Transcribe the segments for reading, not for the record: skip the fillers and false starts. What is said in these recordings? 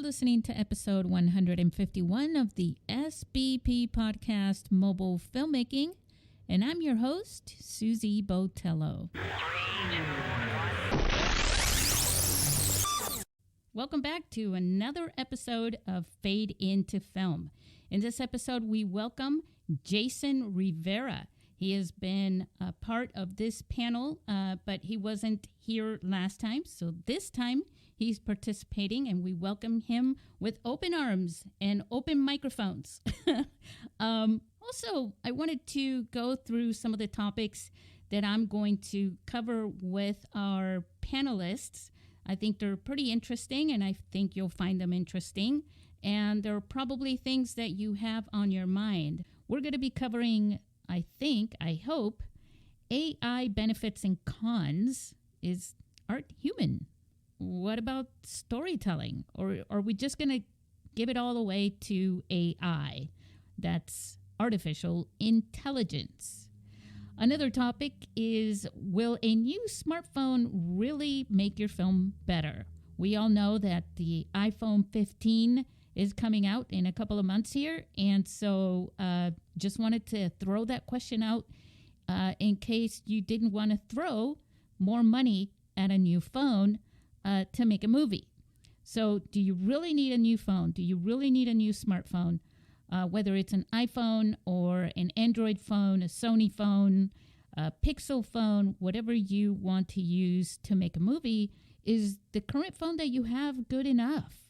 listening to episode 151 of the SBP podcast, Mobile Filmmaking, and I'm your host, Susy Botello. Welcome back to another episode of Fade into Film. In this episode, we welcome Jason Rivera. He has been a part of this panel, but he wasn't here last time. So this time he's participating, and we welcome him with open arms and open microphones. Also, I wanted to go through some of the topics that I'm going to cover with our panelists. I think they're pretty interesting, and I think you'll find them interesting. And there are probably things that you have on your mind. We're going to be covering, I hope, AI benefits and cons. Is art human? What about storytelling? Or are we just going to give it all away to AI? That's artificial intelligence. Another topic is, will a new smartphone really make your film better? We all know that the iPhone 15 is coming out in a couple of months here. And so just wanted to throw that question out in case you didn't want to throw more money at a new phone to make a movie. So do you really need a new phone? Do you really need a new smartphone? Whether it's an iPhone or an Android phone, a Sony phone, a Pixel phone, whatever you want to use to make a movie, is the current phone that you have good enough?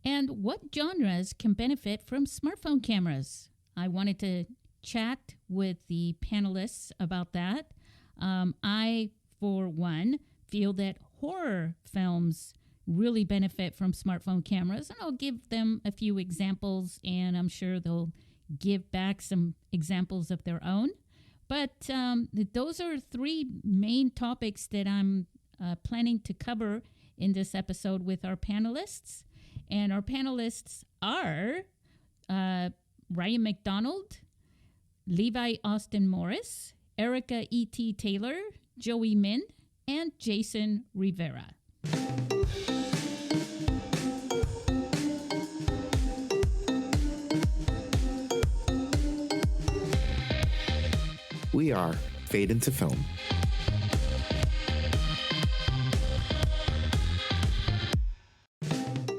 And what genres can benefit from smartphone cameras? I wanted to chat with the panelists about that. I, for one, feel that horror films really benefit from smartphone cameras, and I'll give them a few examples, and I'm sure they'll give back some examples of their own. But those are three main topics that I'm planning to cover in this episode with our panelists. And our panelists are Ryan McDonald, Levi Austin Morris, Erica E.T. Taylor, Joey Min, and Jason Rivera. We are Fade into Film.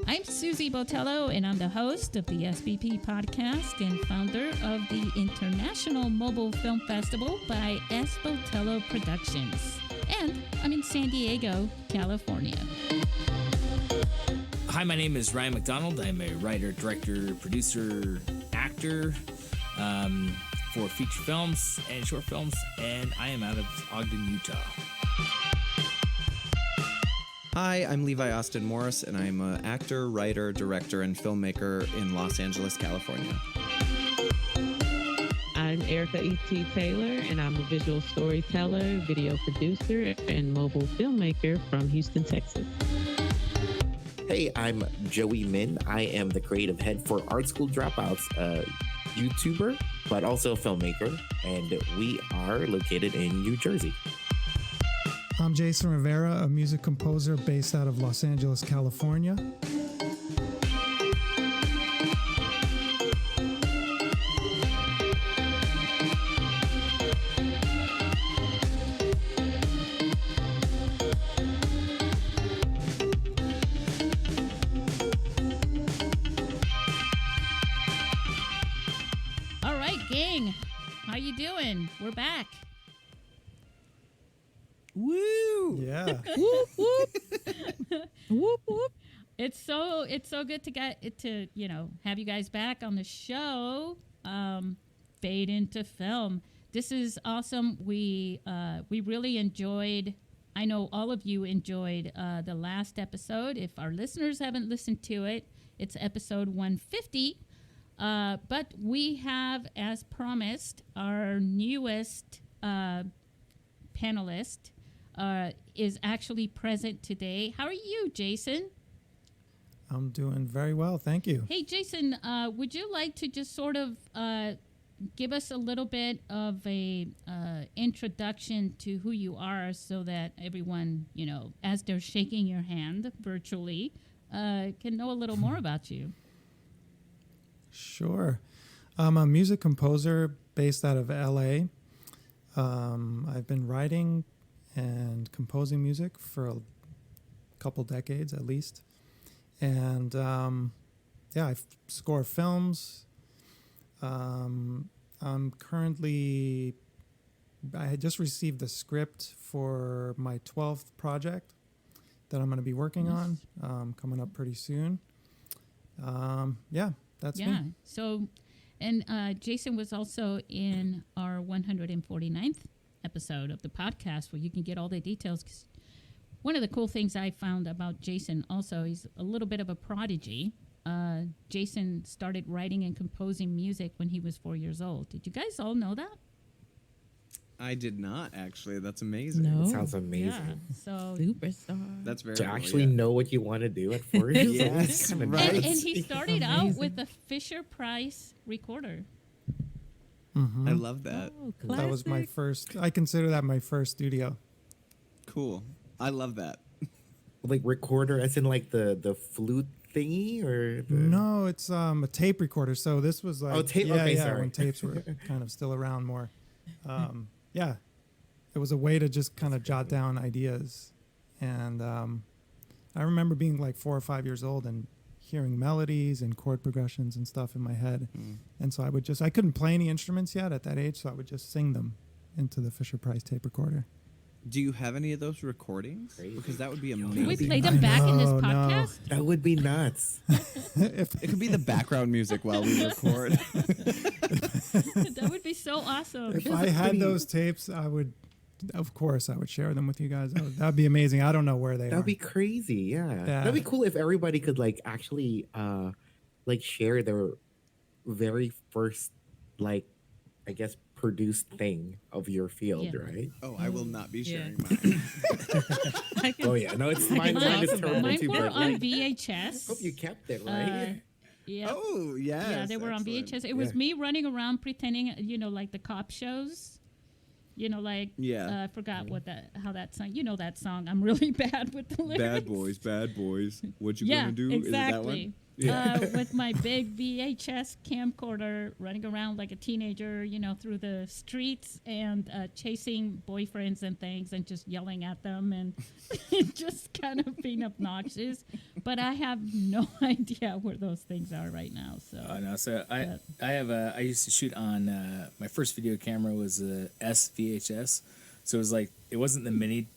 I'm Susy Botello, and I'm the host of the SBP podcast and founder of the International Mobile Film Festival by S. Botello Productions. And I'm in San Diego, California. Hi, my name is Ryan McDonald. I'm a writer, director, producer, actor for feature films and short films, and I am out of Ogden, Utah. Hi, I'm Levi Austin Morris, and I'm an actor, writer, director, and filmmaker in Los Angeles, California. I'm Erica E.T. Taylor, and I'm a visual storyteller, video producer, and mobile filmmaker from Houston, Texas. Hey, I'm Joey Min. I am the creative head for Art School Dropouts, a YouTuber, but also a filmmaker, and we are located in New Jersey. I'm Jason Rivera, a music composer based out of Los Angeles, California. All right, gang. How you doing? We're back. Woo! Yeah. Whoop whoop. Whoop whoop. It's so good to have you guys back on the show. Fade into Film. This is awesome. We really enjoyed. I know all of you enjoyed the last episode. If our listeners haven't listened to it, it's episode 150. But we have, as promised, our newest panelist is actually present today. How are you, Jason? I'm doing very well, thank you. Hey, Jason, would you like to just sort of give us a little bit of a introduction to who you are so that everyone, as they're shaking your hand virtually, can know a little more about you. Sure. I'm a music composer based out of LA. I've been writing and composing music for a couple decades at least. And I score films. I'm currently, I had just received the script for my 12th project that I'm going to be working on, coming up pretty soon. That's me. So, and Jason was also in our 149th episode of the podcast where you can get all the details. 'Cause one of the cool things I found about Jason also, he's a little bit of a prodigy. Jason started writing and composing music when he was 4 years old. Did you guys all know that? I did not, actually. That's amazing. No. That sounds amazing. Yeah. So Superstar. That's very To cool, actually yeah. know what you want to do at 4 years old. Yes, is kinda right. and nuts. he started out with a Fisher Price recorder. Mm-hmm. I love that. Oh, That was my first, I consider that my first studio. Cool. I love that. Like recorder, as in like the flute thingy, or the... No, it's a tape recorder. So this was like, tape- yeah, okay, yeah, sorry. when tapes were kind of still around more. Yeah, it was a way to just kind of jot down ideas. And I remember being like 4 or 5 years old and hearing melodies and chord progressions and stuff in my head. And so I couldn't play any instruments yet at that age, so I would just sing them into the Fisher Price tape recorder. Do you have any of those recordings? Crazy. Because that would be Can amazing. we play them back in this No, no. podcast? That would be nuts. If It could be the background music while we record. That would be so awesome. If I had those tapes, I would, of course, I would share them with you guys. That'd be amazing. I don't know where they are. That'd be crazy. Yeah. Yeah. That'd be cool if everybody could like actually like share their very first like I guess produced thing of your field, Yeah. right? Oh, I will not be Yeah. sharing mine. I can, Oh yeah, no, it's mine. can Mine is talk about terrible Mine too. were But on like, VHS. hope you kept it Uh, right. yeah. Oh, yes. Yeah, they were on excellent. VHS. It was Yeah. me running around pretending, like the cop shows. Like Yeah. I forgot how that song. You know that song. I'm really bad with the lyrics. bad boys. What you Yeah, gonna do? exactly. Is it that one? With my big VHS camcorder, running around like a teenager, through the streets and chasing boyfriends and things, and just yelling at them and just kind of being obnoxious. But I have no idea where those things are right now. So No, so I used to shoot on my first video camera was a SVHS, so it was like it wasn't the mini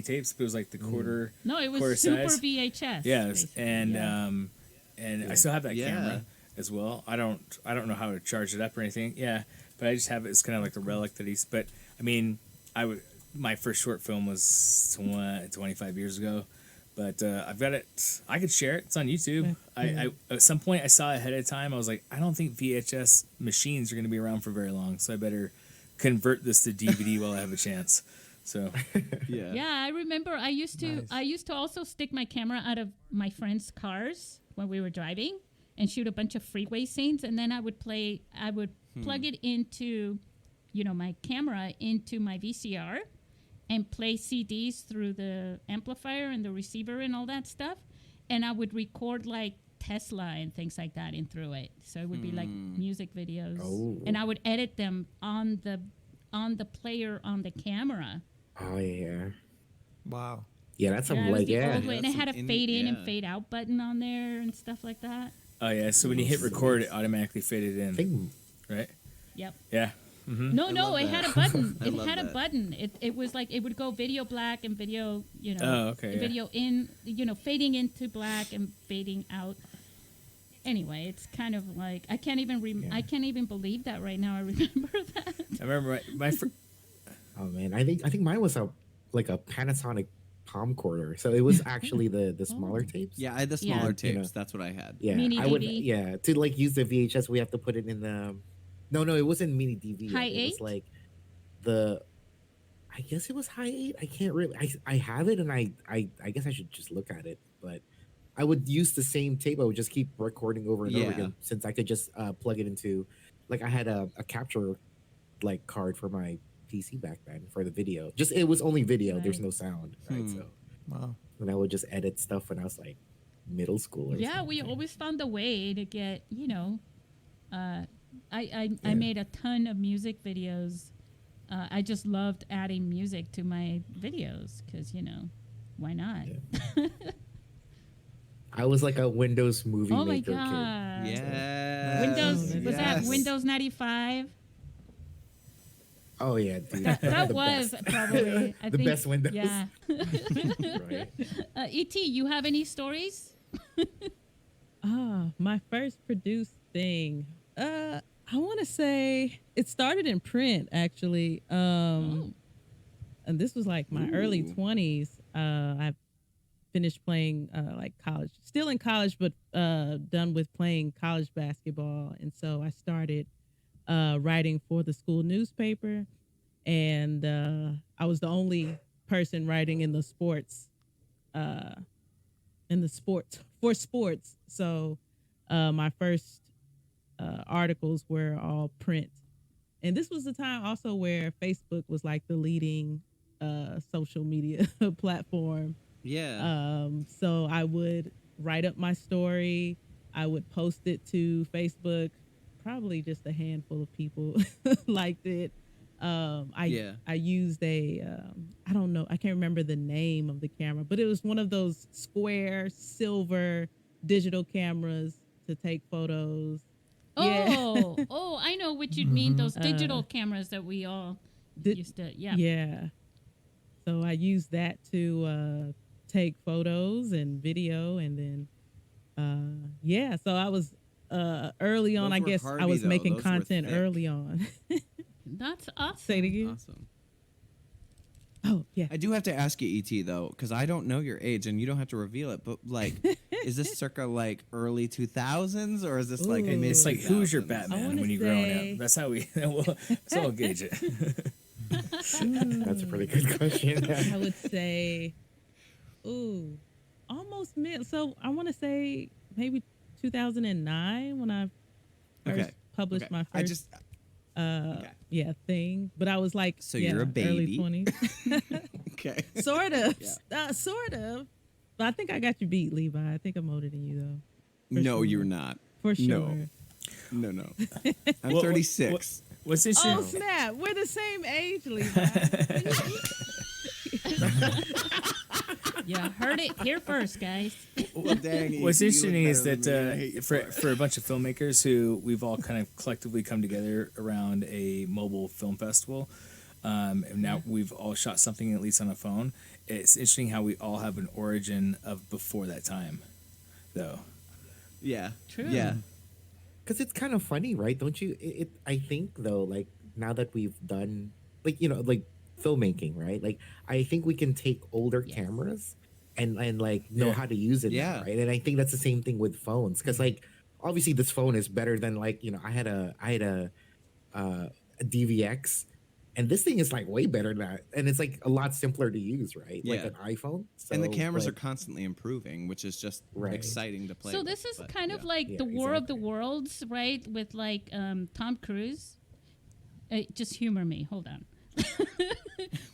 tapes, but it was like the quarter. no, it was quarter Super size. VHS. Yes, basically. and Yeah. and I still have that Yeah. camera as well. I don't know how to charge it up or anything. Yeah, but I just have it as kind of like a relic that he's. But I mean, my first short film was 25 years ago. But I've got it. I could share it. It's on YouTube. I at some point I saw it ahead of time. I was like, I don't think VHS machines are going to be around for very long, so I better convert this to DVD while I have a chance. So Yeah. Yeah, I remember I used to Nice. I used to also stick my camera out of my friends' cars when we were driving and shoot a bunch of freeway scenes, and then I would plug it into my camera into my VCR and play CDs through the amplifier and the receiver and all that stuff, and I would record like Tesla and things like that in through it. So it would be like music videos, and I would edit them on the player on the camera. Oh yeah. Wow. Yeah, that's Yeah, some it was like the yeah. old way, and it had a That's some fade in and yeah. fade out button on there and stuff like that. oh yeah, so when you hit record, it automatically faded I in, think right? Yep. Yeah. No, love it that. had a button. I It love had a that. button. It was like it would go video black and video, Oh, okay, yeah. video in, fading into black and fading out. Anyway, it's kind of like I can't even believe that right now. I remember that. I remember my oh man, I think mine was a Panasonic palm quarter. So it was actually the smaller tapes. Yeah, I had the Yeah. smaller You know. tapes. That's what I had. Yeah, Mini I would. DV? Yeah, to like use the VHS, we have to put it in the. No, it wasn't mini DV. High It was 8? like I guess it was high 8. I can't really. I have it, and I guess I should just look at it. But I would use the same tape. I would just keep recording over and over Yeah. again, since I could just plug it into. Like I had a capture like card for my PC back then for the video. Just it was only video. There's Right. no sound, right? Hmm. So Wow. and I would just edit stuff, and I was like, middle school or Yeah, we something. always found a way to get, I made a ton of music videos. I just loved adding music to my videos because, why not? Yeah. I was like a Windows movie Oh my maker God. kid. Yes. Windows, was that Yes. Windows 95? Oh yeah, dude. That The was best. probably, I The think. best Windows. Yeah. Right. E.T., you have any stories? My first produced thing. I want to say it started in print actually. And this was like my early 20s. I finished playing like college, still in college, but done with playing college basketball. And so I started writing for the school newspaper, and I was the only person writing in the sports for sports. So my first articles were all print, and this was the time also where Facebook was like the leading social media platform. Yeah. So I would write up my story, I would post it to Facebook. Probably just a handful of people liked it. I used I don't know, I can't remember the name of the camera, but it was one of those square silver digital cameras to take photos. Oh, I know what you mean. Those digital cameras that we all used to, yeah. Yeah. So I used that to take photos and video, and then so I was early on. Those I were guess I Harvey, was though. making Those were content thick. early on. That's awesome. Say it again. Awesome. Oh yeah. I do have to ask you, ET, though, because I don't know your age, and you don't have to reveal it. But like, is this circa like early 2000s, or is this like Ooh. mid? It's like, who's your 2000s? Batman wanna when you're growing say- up? That's how we'll gauge it. That's a pretty good question. I would say, almost mid. So I want to say maybe 2009 when I first published my I first just thing. But I was like, So you're a baby. early 20s. okay. Sort of. Sort of. But I think I got you beat, Levi. I think I'm older than you, though. No, sure. you're not. For sure. No. I'm What- 36. What's interesting? Oh, snap. We're the same age, Levi. Yeah, heard it here first, guys. Well, dang, What's you look interesting is better that than me, and I hate you for a bunch of filmmakers who we've all kind of collectively come together around a mobile film festival, and now we've all shot something at least on a phone. It's interesting how we all have an origin of before that time, though. Yeah. True. Yeah. Because it's kind of funny, right? Don't you? I think though, like now that we've done, like like filmmaking, right? Like I think we can take older cameras and like know how to use it, Yeah. now, right? And I think that's the same thing with phones, because like obviously this phone is better than like I had a DVX, and this thing is like way better than that, and it's like a lot simpler to use, right? Like Yeah. an iPhone. So, And the cameras are like, constantly improving, which is just Right. exciting to play So with, this is but, kind of yeah. like Yeah, the War of the exactly. Worlds, right? With like Tom Cruise. Just humor me. Hold on.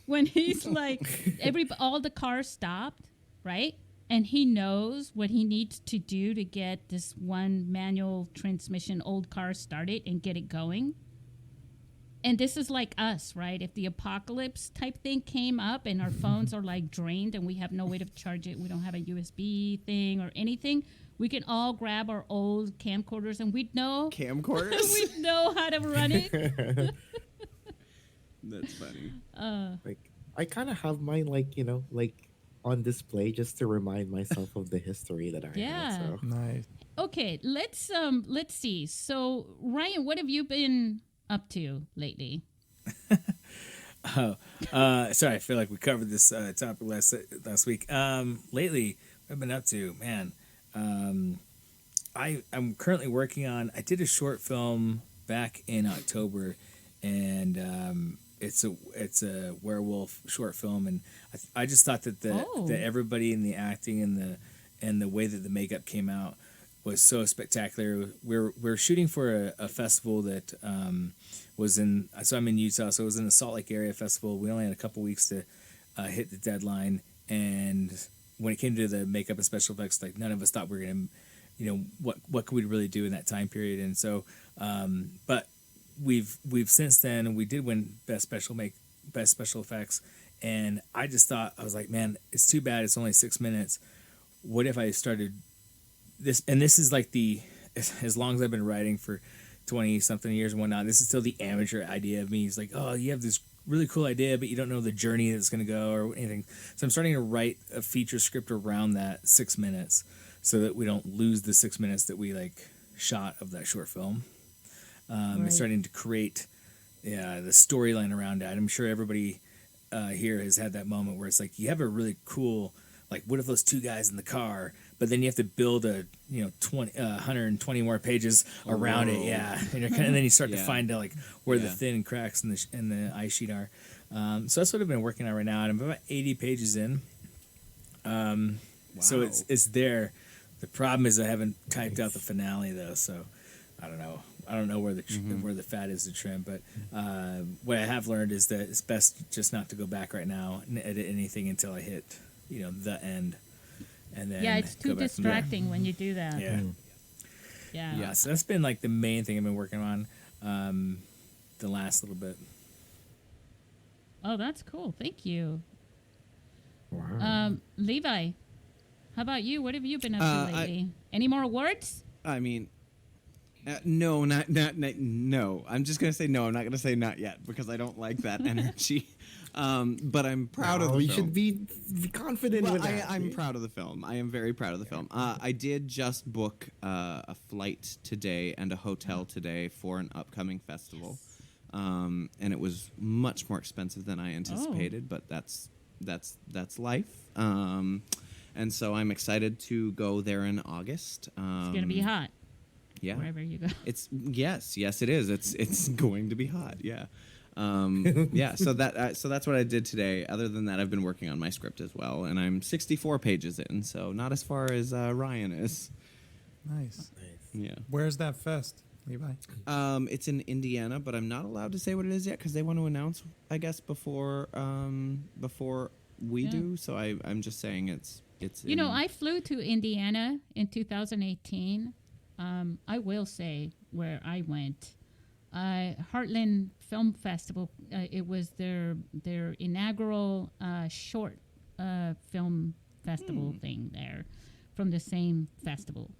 When he's like, all the cars stopped, right? And he knows what he needs to do to get this one manual transmission old car started and get it going. And this is like us, right? If the apocalypse type thing came up and our phones are like drained and we have no way to charge it, we don't have a USB thing or anything, we can all grab our old camcorders and we'd know Camcorders? we'd know how to run it. That's funny. like I kind of have mine like like on display just to remind myself of the history that I Yeah. have. So. Nice. Okay, let's see. So Ryan, what have you been up to lately? Sorry, I feel like we covered this topic last week. Lately, what I've been up to, man. I'm currently working on. I did a short film back in October, and it's a werewolf short film, and I just thought that that everybody in the acting and the way that the makeup came out was so spectacular. We're shooting for a festival that was in. So I'm in Utah, so it was in the Salt Lake area festival. We only had a couple weeks to hit the deadline, and when it came to the makeup and special effects, like none of us thought we were gonna, what could we really do in that time period? And so, but we've since then, we did win best special effects, and I just thought, I was like, man, it's too bad it's only 6 minutes. What if I started this? And this is like as long as I've been writing for 20 something years and whatnot, this is still the amateur idea of me. It's like, oh, you have this really cool idea, but you don't know the journey that's going to go or anything. So I'm starting to write a feature script around that 6 minutes so that we don't lose the 6 minutes that we like shot of that short film. And starting to create the storyline around that. I'm sure everybody here has had that moment where it's like, you have a really cool, like, what if those two guys in the car, but then you have to build 120 more pages around it, and then you start to find out like where the thin cracks in the ice sheet are. So that's what I've been working on right now, and I'm about 80 pages in. So it's there. The problem is I haven't typed out the finale though, so I don't know. I don't know where the fat is to trim, but what I have learned is that it's best just not to go back right now and edit anything until I hit the end. And then it's too distracting when you do that. Yeah. So that's been like the main thing I've been working on the last little bit. Oh, that's cool. Thank you. Wow. Levi, how about you? What have you been up to lately? Any more awards? I mean, no, not no. I'm just gonna say no. I'm not gonna say not yet because I don't like that energy. But I'm proud of the film. You should be confident with that. I'm proud of the film. I am very proud of the film. I did just book a flight today and a hotel today for an upcoming festival, and it was much more expensive than I anticipated. But that's life. And so I'm excited to go there in August. It's gonna be hot. Yeah, wherever you go. It's yes, it is. It's going to be hot. Yeah. So that's what I did today. Other than that, I've been working on my script as well, and I'm 64 pages in, so not as far as Ryan is. Nice. Yeah. Where's that fest, Levi? It's in Indiana, but I'm not allowed to say what it is yet because they want to announce, I guess, before we do. So I'm just saying it's. I flew to Indiana in 2018. I will say where I went. Heartland Film Festival. It was their inaugural short film festival thing there from the same festival.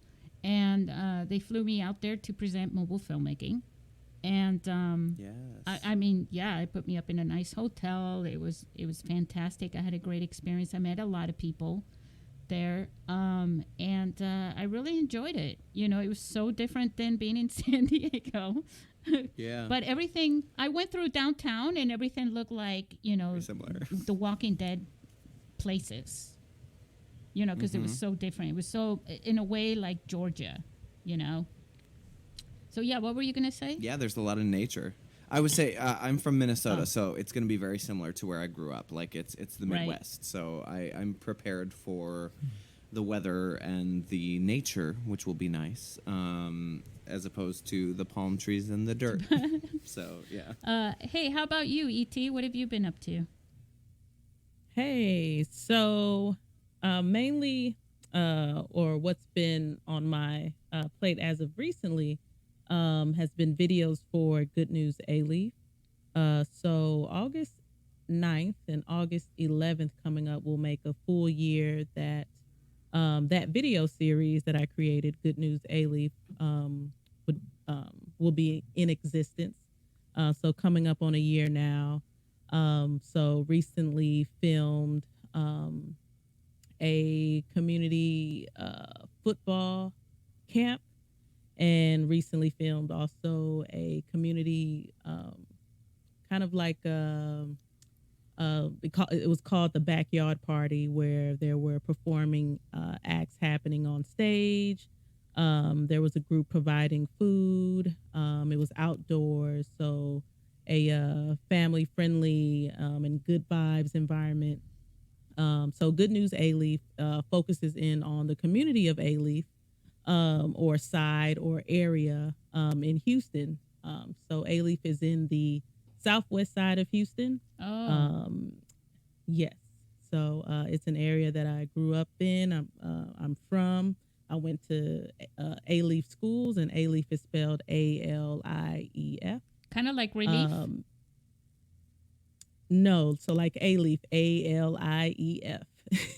And they flew me out there to present mobile filmmaking. And I put me up in a nice hotel. It was fantastic. I had a great experience. I met a lot of people there, and I really enjoyed it. It was so different than being in San Diego. Yeah. But everything, I went through downtown and everything looked like, very similar. The Walking Dead places, because it was so different. It was so, in a way, like Georgia, So, what were you going to say? Yeah, there's a lot of nature. I would say I'm from Minnesota, so it's going to be very similar to where I grew up. Like it's the Midwest, so I'm prepared for the weather and the nature, which will be nice, as opposed to the palm trees and the dirt. So yeah. Hey, how about you, E.T.? What have you been up to? Hey, so mainly, or what's been on my plate as of recently. Has been videos for Good News A-Leaf. So August 9th and August 11th coming up will make a full year that that video series that I created, Good News A-Leaf, will be in existence. So coming up on a year now. So recently filmed a community football camp. And recently filmed also a community, kind of like it was called the Backyard Party, where there were performing acts happening on stage. There was a group providing food. It was outdoors, so a family-friendly and good vibes environment. So Good News A-Leaf focuses in on the community of A-Leaf. Or side or area in Houston. So A-Leaf is in the southwest side of Houston. Oh. Yes. So it's an area that I grew up in. I'm from. I went to A-Leaf schools, and A-Leaf is spelled A-L-I-E-F. Kind of like relief. No, so like A-Leaf, A-L-I-E-F.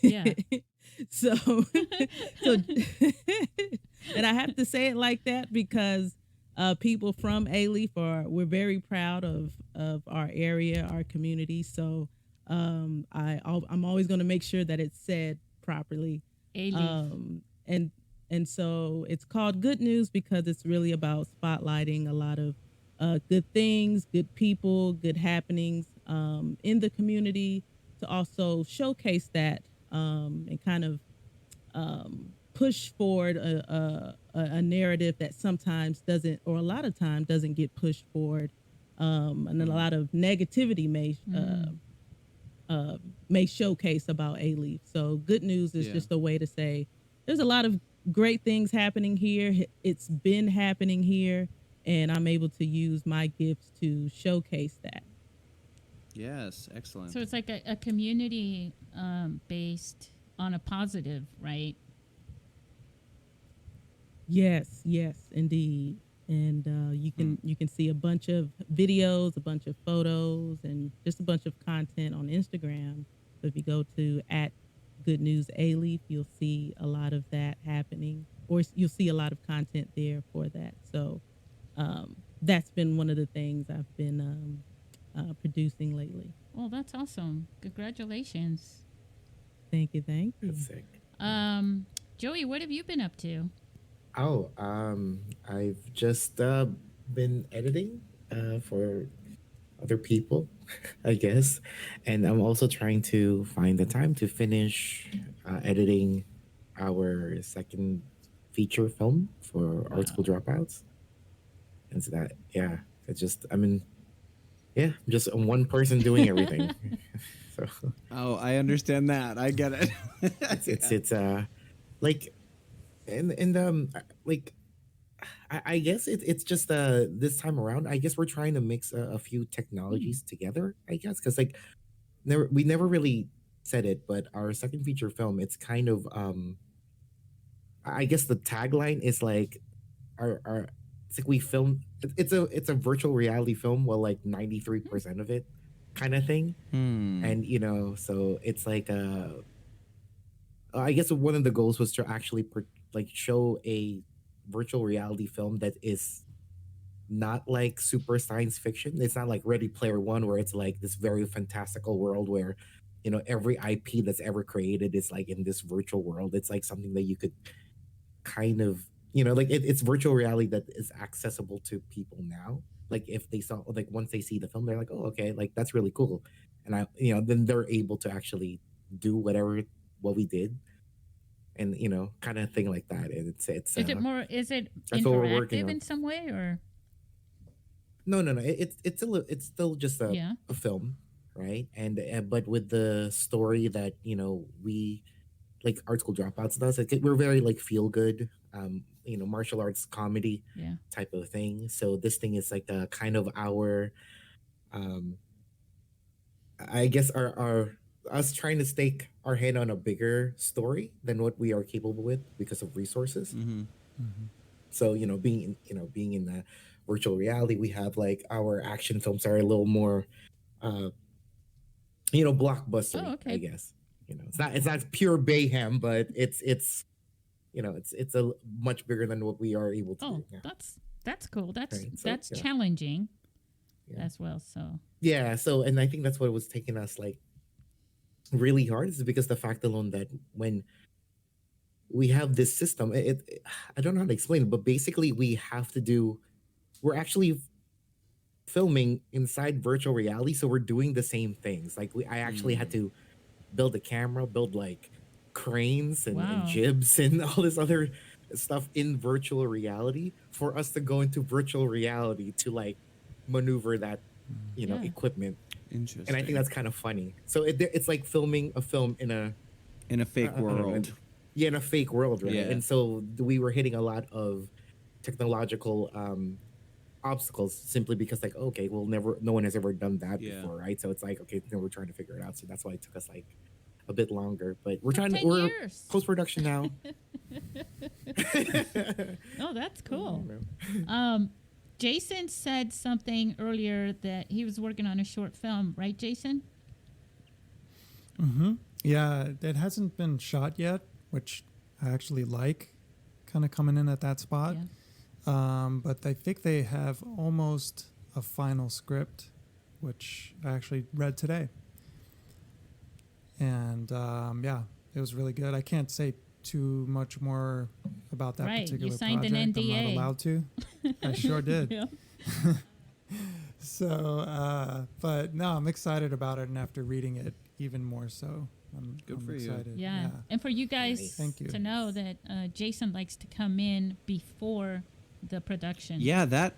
Yeah. so, so and I have to say it like that because people from A-Leaf we're very proud of our area, our community. So I'm always going to make sure that it's said properly. And so it's called Good News because it's really about spotlighting a lot of good things, good people, good happenings in the community, to also showcase that and kind of push forward a narrative that sometimes doesn't, or a lot of time doesn't get pushed forward, and a lot of negativity may showcase about A-Leaf. So Good News is just a way to say there's a lot of great things happening here. It's been happening here, and I'm able to use my gifts to showcase that. Yes, excellent. So it's like a community based on a positive, right? Yes, indeed. And you can see a bunch of videos, a bunch of photos, and just a bunch of content on Instagram. So if you go to @GoodNewsAleaf, you'll see a lot of that happening, or you'll see a lot of content there for that. So that's been one of the things I've been producing lately. Oh, that's awesome. Congratulations. Thank you. That's sick. Joey, what have you been up to? Oh, I've just been editing for other people, I guess, and I'm also trying to find the time to finish editing our second feature film for Art School Dropouts. And so that, yeah, it's just, I'm just one person doing everything. So Oh, I understand that. I get it. it's like, like, I guess it's just this time around, I guess we're trying to mix a few technologies together, I guess, because like we never really said it, but our second feature film, it's kind of I guess the tagline is like our it's like we film it's a virtual reality film, well, like 93% of it kind of thing. And so it's like I guess one of the goals was to actually like show a virtual reality film that is not like super science fiction. It's not like Ready Player One, where it's like this very fantastical world where every IP that's ever created is like in this virtual world. It's like something that you could kind of like it's virtual reality that is accessible to people now. Like if they saw, like once they see the film, they're like, oh, okay, like that's really cool, and then they're able to actually do what we did, and kind of thing like that. And it's is it that's what we're working interactive on. in some way, or No. It's still just a film, right? And but with the story that we like Art School Dropouts does, we're very like feel good, martial arts comedy type of thing. So this thing is like a kind of our, I guess our us trying to stake our head on a bigger story than what we are capable with because of resources. So being in the virtual reality, we have like our action films are a little more blockbuster. Oh, okay. I guess it's not pure mayhem, but it's it's a much bigger than what we are able to do now. That's cool. That's Right, so, that's yeah. challenging as well. So So and I think that's what was taking us like really hard, is because the fact alone that when we have this system, I don't know how to explain it, but basically we're actually filming inside virtual reality, so we're doing the same things. Like I actually had to build a camera, build like cranes and jibs and all this other stuff in virtual reality for us to go into virtual reality to like maneuver that equipment. Interesting. And I think that's kind of funny. So it's like filming a film in a fake world. Yeah, in a fake world, right? Yeah. And so we were hitting a lot of technological obstacles simply because like, okay, no one has ever done that before, right? So it's like, okay, we're trying to figure it out. So that's why it took us like a bit longer, but we're For trying to 10 we're years. post production now. Oh, that's cool. Jason said something earlier that he was working on a short film, right, Jason? Yeah, it hasn't been shot yet, which I actually like, kind of coming in at that spot. Yeah. But I think they have almost a final script, which I actually read today. And yeah, it was really good. I can't say too much more about that Right, you particular signed an project. I'm not NDA. allowed to. I sure did. Yeah. So, but no, I'm excited about it, and after reading it, even more so. I'm for you. excited. Yeah. And for you guys Nice. Thank you. to know that Jason likes to come in before the production. Yeah, that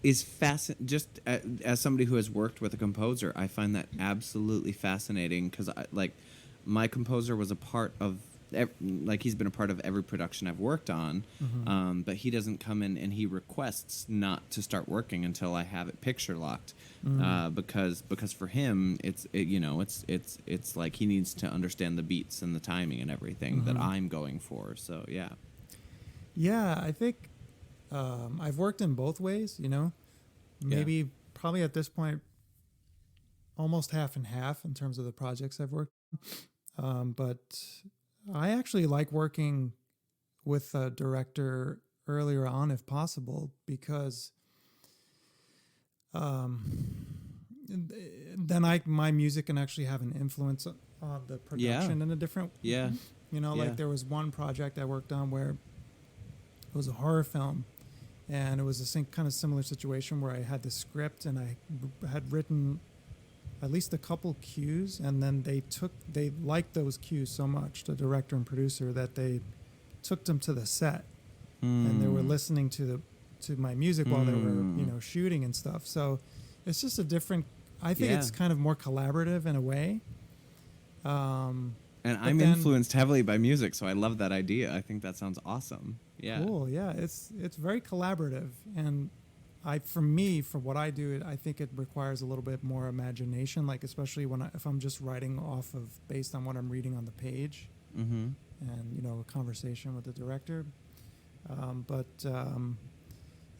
is fascinating. Just as somebody who has worked with a composer, I find that absolutely fascinating because, like, my composer was a part of, like, he's been a part of every production I've worked on, but he doesn't come in and he requests not to start working until I have it picture locked, because for him it's like he needs to understand the beats and the timing and everything that I'm going for. So yeah. Yeah, I think I've worked in both ways, you know. Maybe probably at this point almost half and half in terms of the projects I've worked on. But I actually like working with a director earlier on if possible, because then my music can actually have an influence on the production in a different Yeah. You know, like there was one project I worked on where it was a horror film, and it was a kind of similar situation where I had the script and I had written at least a couple cues, and then they liked those cues so much, the director and producer, that they took them to the set and they were listening to my music while they were shooting and stuff. So it's just a different. I think it's kind of more collaborative in a way. And I'm influenced heavily by music, so I love that idea. I think that sounds awesome. Yeah. Cool. Yeah, it's very collaborative, and for what I do, I think it requires a little bit more imagination, like especially if I'm just writing based on what I'm reading on the page, and a conversation with the director. But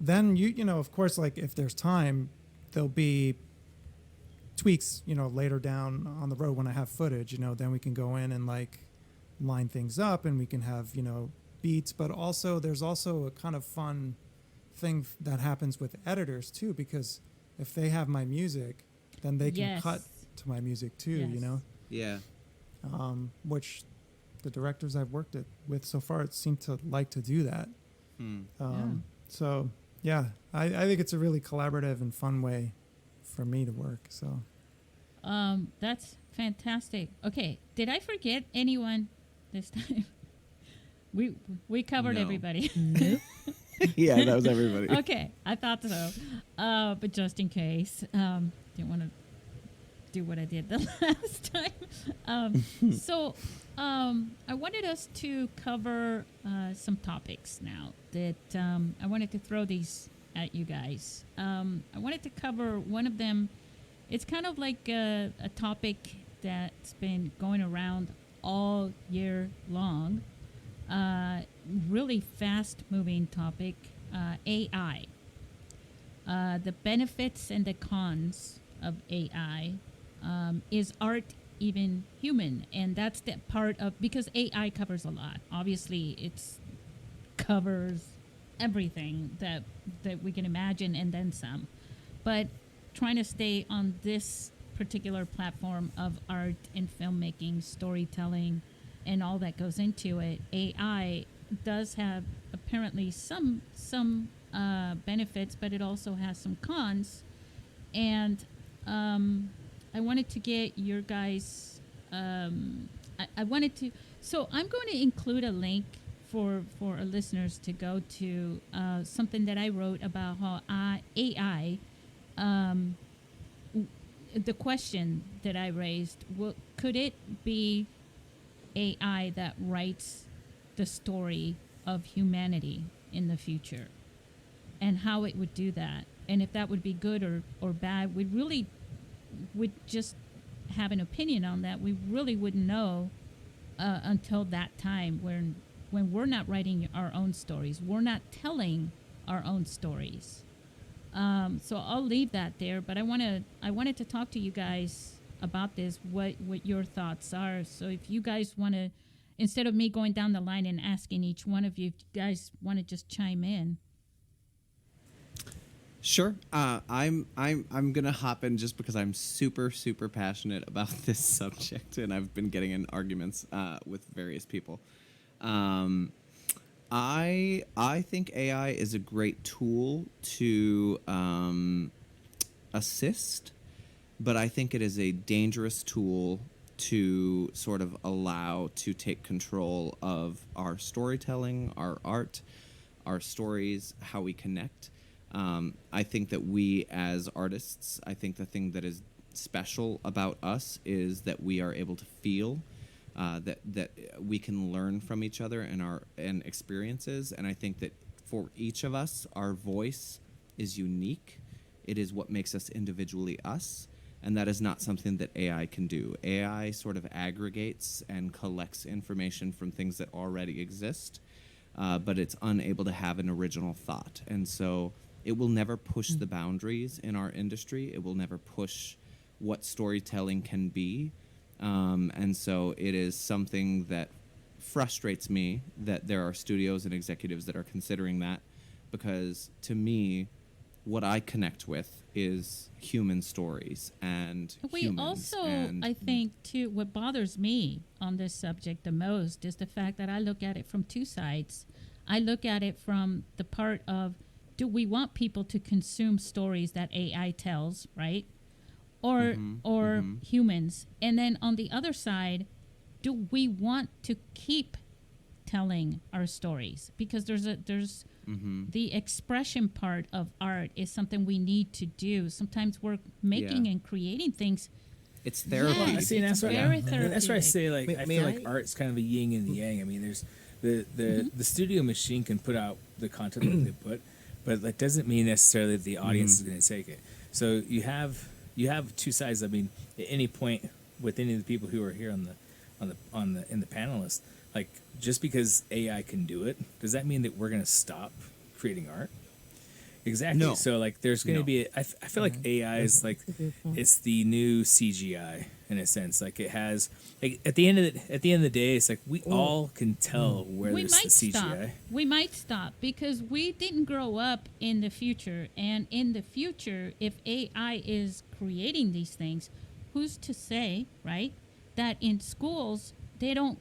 then of course, like if there's time, there'll be tweaks, later down on the road when I have footage, then we can go in and like line things up, and we can have, beats, but also there's also a kind of fun thing that happens with editors too, because if they have my music, then they can cut to my music too, Yeah. Which the directors I've worked with so far seem to like to do that. So yeah, I think it's a really collaborative and fun way for me to work. So that's fantastic. Okay, did I forget anyone this time? We covered everybody. Yeah, that was everybody. Okay, I thought so. But just in case, didn't want to do what I did the last time. So I wanted us to cover some topics now that I wanted to throw these at you guys. I wanted to cover one of them. It's kind of like a topic that's been going around all year long. Really fast-moving topic, AI. The benefits and the cons of AI. Is art even human? And that's the part of, because AI covers a lot. Obviously, it covers everything that we can imagine and then some. But trying to stay on this particular platform of art and filmmaking, storytelling, and all that goes into it, AI does have apparently some benefits, but it also has some cons. And I wanted to get your guys. I wanted to. So I'm going to include a link for our listeners to go to something that I wrote about how AI. The question that I raised: could it be AI that writes the story of humanity in the future, and how it would do that, and if that would be good or bad? Would just have an opinion on that. We really wouldn't know until that time when we're not writing our own stories, we're not telling our own stories. So I'll leave that there, but I wanted to talk to you guys about this, what your thoughts are. So if you guys want to, instead of me going down the line and asking each one of you, if you guys want to just chime in. Sure. I'm gonna hop in just because I'm super passionate about this subject, and I've been getting in arguments with various people. I think AI is a great tool to assist, but I think it is a dangerous tool to sort of allow to take control of our storytelling, our art, our stories, how we connect. I think that we as artists, I think the thing that is special about us is that we are able to feel, that we can learn from each other and experiences. And I think that for each of us, our voice is unique. It is what makes us individually us. And that is not something that AI can do. AI sort of aggregates and collects information from things that already exist, but it's unable to have an original thought. And so it will never push the boundaries in our industry. It will never push what storytelling can be. And so it is something that frustrates me that there are studios and executives that are considering that, because to me, what I connect with is human stories and We humans. also, and I think, too, what bothers me on this subject the most is the fact that I look at it from two sides. I look at it from the part of, do we want people to consume stories that AI tells, right? Or humans? And then on the other side, do we want to keep telling our stories? Because there's the expression part of art is something we need to do. Sometimes we're making and creating things. it's therapy. Yes. Well, see, and that's It's what, very that's why I therapeutic. say, like, I May feel I? like art's kind of a yin and the yang. I mean, there's the studio machine can put out the content that they put, but that doesn't mean necessarily that the audience is going to take it. So you have two sides. I mean, at any point with any of the people who are here in the panelists, like, just because AI can do it, does that mean that we're going to stop creating art? Exactly. No. So, like, there's going to No. be. I feel like AI is like, it's the new CGI in a sense. Like, it has, like, at the end of the day, it's like we all can tell where We there's the might CGI. stop. We might stop because we didn't grow up in the future. And in the future, if AI is creating these things, who's to say, right, that in schools they don't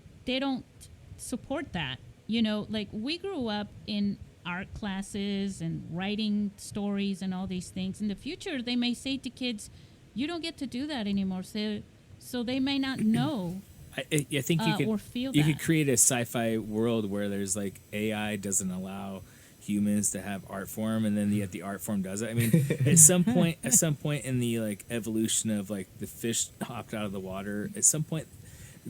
support that? You know, like, we grew up in art classes and writing stories and all these things. In the future, they may say to kids, you don't get to do that anymore. So they may not know I think you could or feel you that. could create a sci-fi world where there's like AI doesn't allow humans to have art form, and then yet the art form does it. I mean, at some point in the, like, evolution of, like, the fish hopped out of the water, at some point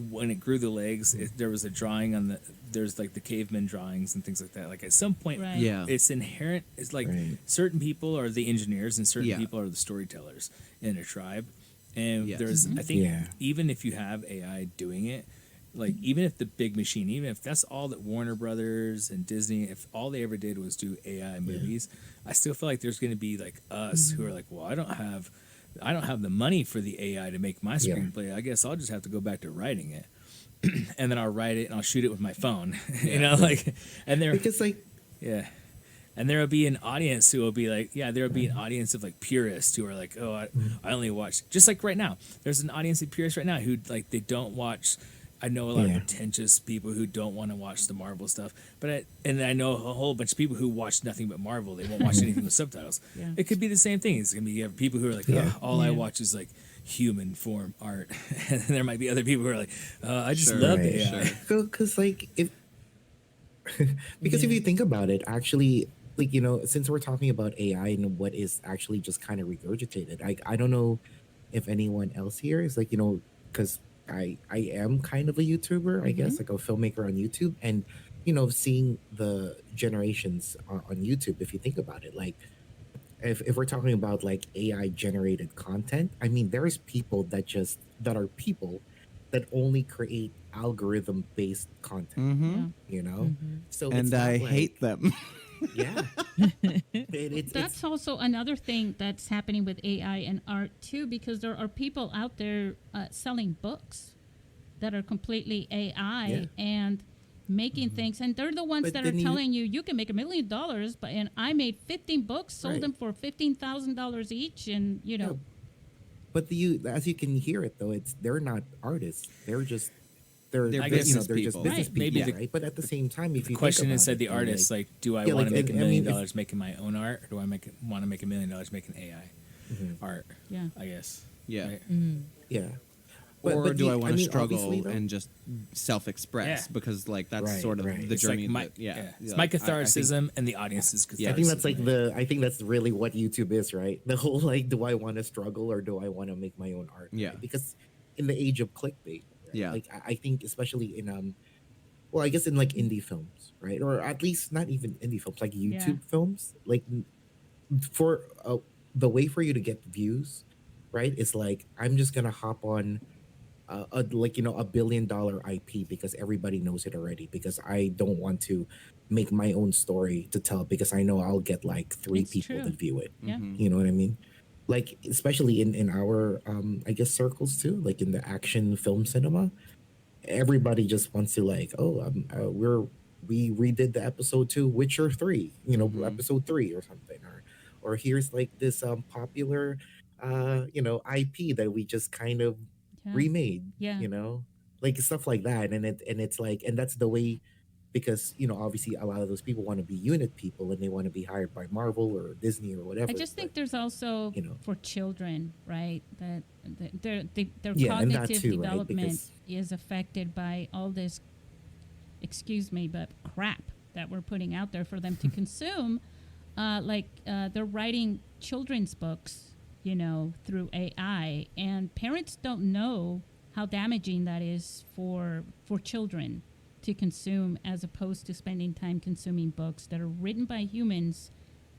when it grew the legs, there was a drawing there's like the caveman drawings and things like that. Like, at some point, Right. Yeah. it's inherent. It's like Right. certain people are the engineers and certain Yeah. people are the storytellers in a tribe. And Yes. there's, I think, Yeah. even if you have AI doing it, like, even if the big machine, even if that's all that Warner Brothers and Disney, if all they ever did was do AI movies, I still feel like there's going to be, like, us who are like, well, I don't have the money for the AI to make my Yeah. screenplay. I guess I'll just have to go back to writing it. And then I'll write it and I'll shoot it with my phone, you know, like, and Because, like, yeah. And there'll be an audience who will be like, there'll be an audience of, like, purists who are like, oh, I only watch, just like right now, there's an audience of purists right now who, like, they don't watch. I know a lot of pretentious people who don't want to watch the Marvel stuff, and I know a whole bunch of people who watch nothing but Marvel. They won't watch anything with subtitles. Yeah. It could be the same thing. It's gonna be, you have people who are like, all I watch is, like, human form art, and then there might be other people who are like, I just Sure, love right, AI. because, like, if because if you think about it, actually, like, you know, since we're talking about AI and what is actually just kind of regurgitated, I don't know if anyone else here is, like, you know, because I am kind of a YouTuber, I guess, like a filmmaker on YouTube, and, you know, seeing the generations on YouTube, if you think about it, like, if we're talking about like AI generated content, I mean, there's people that are people that only create algorithm based content, Mm-hmm. Yeah. you know? So it's And not I like, hate them. yeah. It's That's also another thing that's happening with AI and art too, because there are people out there selling books that are completely AI Yeah. and making things, and they're the ones But that are then you- telling you can make $1 million, but and I made 15 books, sold Right. them for $15,000 each, and you know, But as you can hear it though, they're not artists. They're just they're They're they're, business they're just people. business Right. people, Maybe right? But at the same time, if you Question think is, about said it, the though, artist, like, do I yeah, want to like, make $1 I million mean, if- making my own art, or do I want to make $1 million making AI art? yeah. I guess. Yeah. Right? yeah. Or do I want to mean, struggle obviously, though- and just self-express? Yeah. Because like that's Right, sort of right. the It's journey. like my, that, yeah, It's like, my I think- catharsis and the audience's catharsis. I think that's like I think that's really what YouTube is, right? The whole like, do I want to struggle or do I want to make my own art? Yeah. Right? Because in the age of clickbait, right? Yeah. Like I think especially in well, I guess in like indie films, right? Or at least not even indie films, like YouTube films, like for the way for you to get views, right? Is like I'm just gonna hop on like $1 billion IP because everybody knows it already. Because I don't want to make my own story to tell because I know I'll get like 3 It's people true. to view it. Yeah. You know what I mean? Like especially in our I guess circles too, like in the action film cinema, everybody just wants to like, oh, we redid the episode 2 Witcher 3, episode 3 or something, or here's like this popular IP that we just kind of Yeah. remade, Yeah. like stuff like that. And it's like, and that's the way, because obviously a lot of those people want to be unit people and they want to be hired by Marvel or Disney or whatever. I just think but, there's also for children, right? That their Yeah, and that cognitive too, right? development Because- is affected by all this, excuse me, but crap that we're putting out there for them to consume. They're writing children's books, through AI, and parents don't know how damaging that is for children to consume, as opposed to spending time consuming books that are written by humans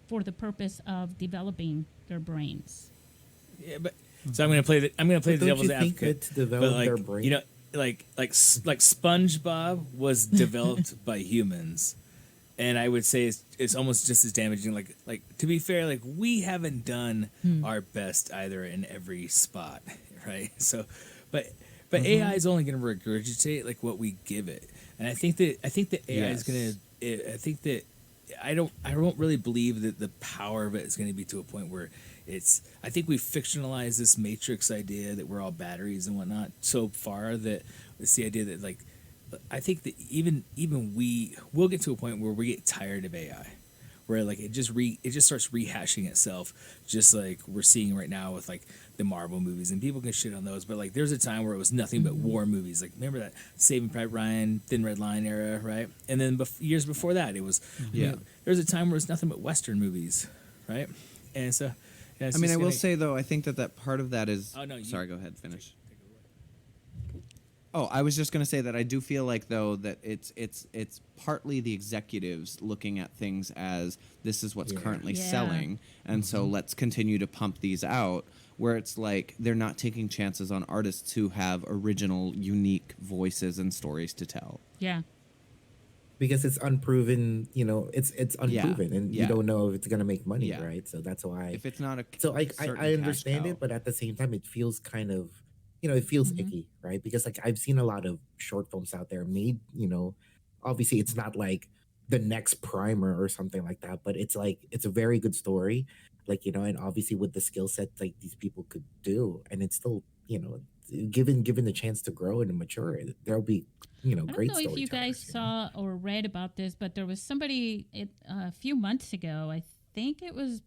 for the purpose of developing their brains. Yeah, but so I'm gonna play the But don't devil's you think advocate. that to develop but like, their brain? like SpongeBob was developed by humans, and I would say it's almost just as damaging. Like to be fair, like we haven't done our best either in every spot, right? So, but AI is only going to regurgitate like what we give it, and I think that AI is going to. I think that I don't really believe that the power of it is going to be to a point where I think we've fictionalized this Matrix idea that we're all batteries and whatnot so far that it's the idea that like I think that even we'll get to a point where we get tired of AI, where like it just starts rehashing itself, just like we're seeing right now with like the Marvel movies, and people can shit on those, but like there's a time where it was nothing but war movies. Like remember that Saving Private Ryan, Thin Red Line era, right? And then years before that, it was there's a time where it's nothing but Western movies, right? And so. Yeah, I mean, I will say though, I think that part of that is. Oh, no, sorry, go ahead, finish. Oh, I was just going to say that I do feel like though that it's partly the executives looking at things as this is what's currently selling, and so let's continue to pump these out. Where it's like they're not taking chances on artists who have original, unique voices and stories to tell. Yeah. Because it's unproven, it's unproven, and you don't know if it's gonna make money, right? So that's why. If it's not a so I certain understand cash it, cow. but at the same time, it feels kind of, it feels icky, right? Because like I've seen a lot of short films out there made, obviously it's not like the next primer or something like that, but it's like it's a very good story, like and obviously with the skill set like these people could do, and it's still given the chance to grow and mature, there'll be I don't great know if you guys storytellers, saw or read about this, but there was somebody a few months ago, I think it was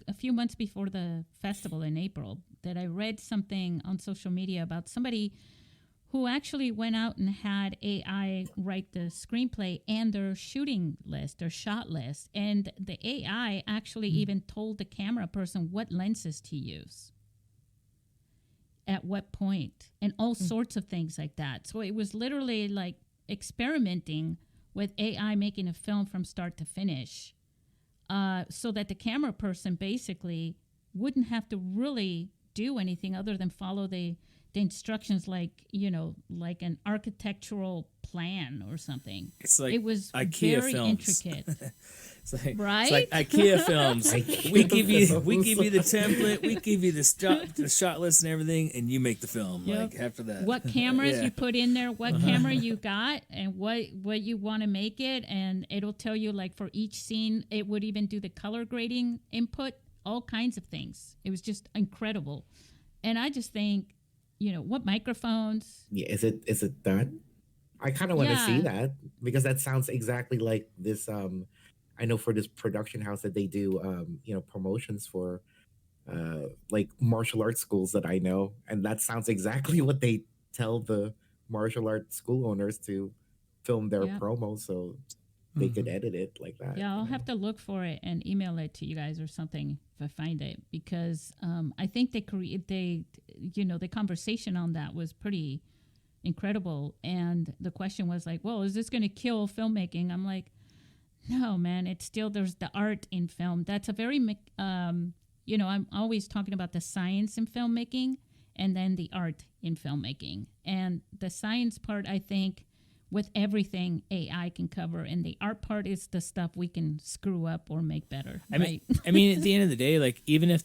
a few months before the festival in April, that I read something on social media about somebody who actually went out and had AI write the screenplay and their shooting list, their shot list. And the AI actually even told the camera person what lenses to use at what point, and all sorts of things like that. So it was literally like experimenting with AI making a film from start to finish. so that the camera person basically wouldn't have to really do anything other than follow the instructions, like, like an architectural plan or something. It's like it was IKEA very films. intricate. Right? It's like IKEA films. we give you the template, we give you the shot list and everything, and you make the film. Yep. Like after that, What cameras Yeah. you put in there, what camera you got, and what you want to make it, and it'll tell you, like, for each scene, it would even do the color grading input, all kinds of things. It was just incredible. And I just think, what microphones? Yeah, is it done? I kind of want to Yeah. see that, because that sounds exactly like this. I know for this production house that they do, promotions for, like martial arts schools that I know, and that sounds exactly what they tell the martial arts school owners to film their Yeah. promo, so they could edit it like that. Yeah, I'll have to look for it and email it to you guys or something if I find it, because I think the conversation on that was pretty incredible. And the question was like, well, is this going to kill filmmaking? I'm like, no, man, it's still, there's the art in film. That's a very, I'm always talking about the science in filmmaking and then the art in filmmaking. And the science part, I think, with everything AI can cover, and the art part is the stuff we can screw up or make better. I mean, at the end of the day, like, even if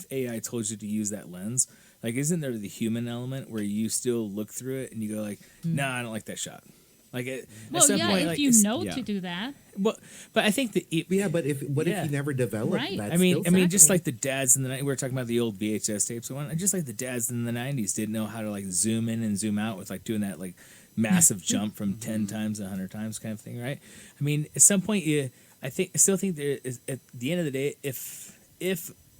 AI told you to use that lens, like, isn't there the human element where you still look through it and you go like, nah, I don't like that shot. Like, at some point, if like, you it's- know yeah. to do that. Well, but I think that Yeah, but if Yeah. you never developed Right. that? I mean, skill just set? like the dads in the night, we were talking about the old VHS tapes. Just like the dads in the '90s didn't know how to, like, zoom in and zoom out with, like, doing that, like, massive jump from 10 times, 100 times kind of thing, right? I mean, at some point, I still think there is, at the end of the day, if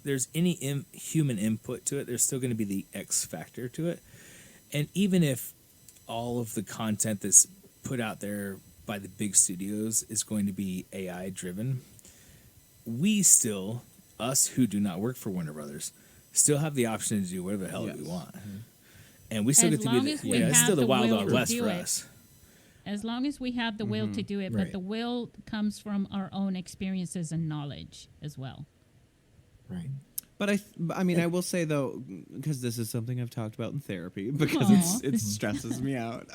there's any human input to it, there's still going to be the X factor to it. And even if all of the content that's put out there by the big studios is going to be AI driven, we still, us who do not work for Warner Brothers, still have the option to do whatever the hell we want. And we still As get to long be as the, we it's have still the the Wild will Wild to West do for it. us. As long as we have the will to do it, Right. but the will comes from our own experiences and knowledge as well. right. But I mean, I will say though, because this is something I've talked about in therapy, because Aw. it stresses me out.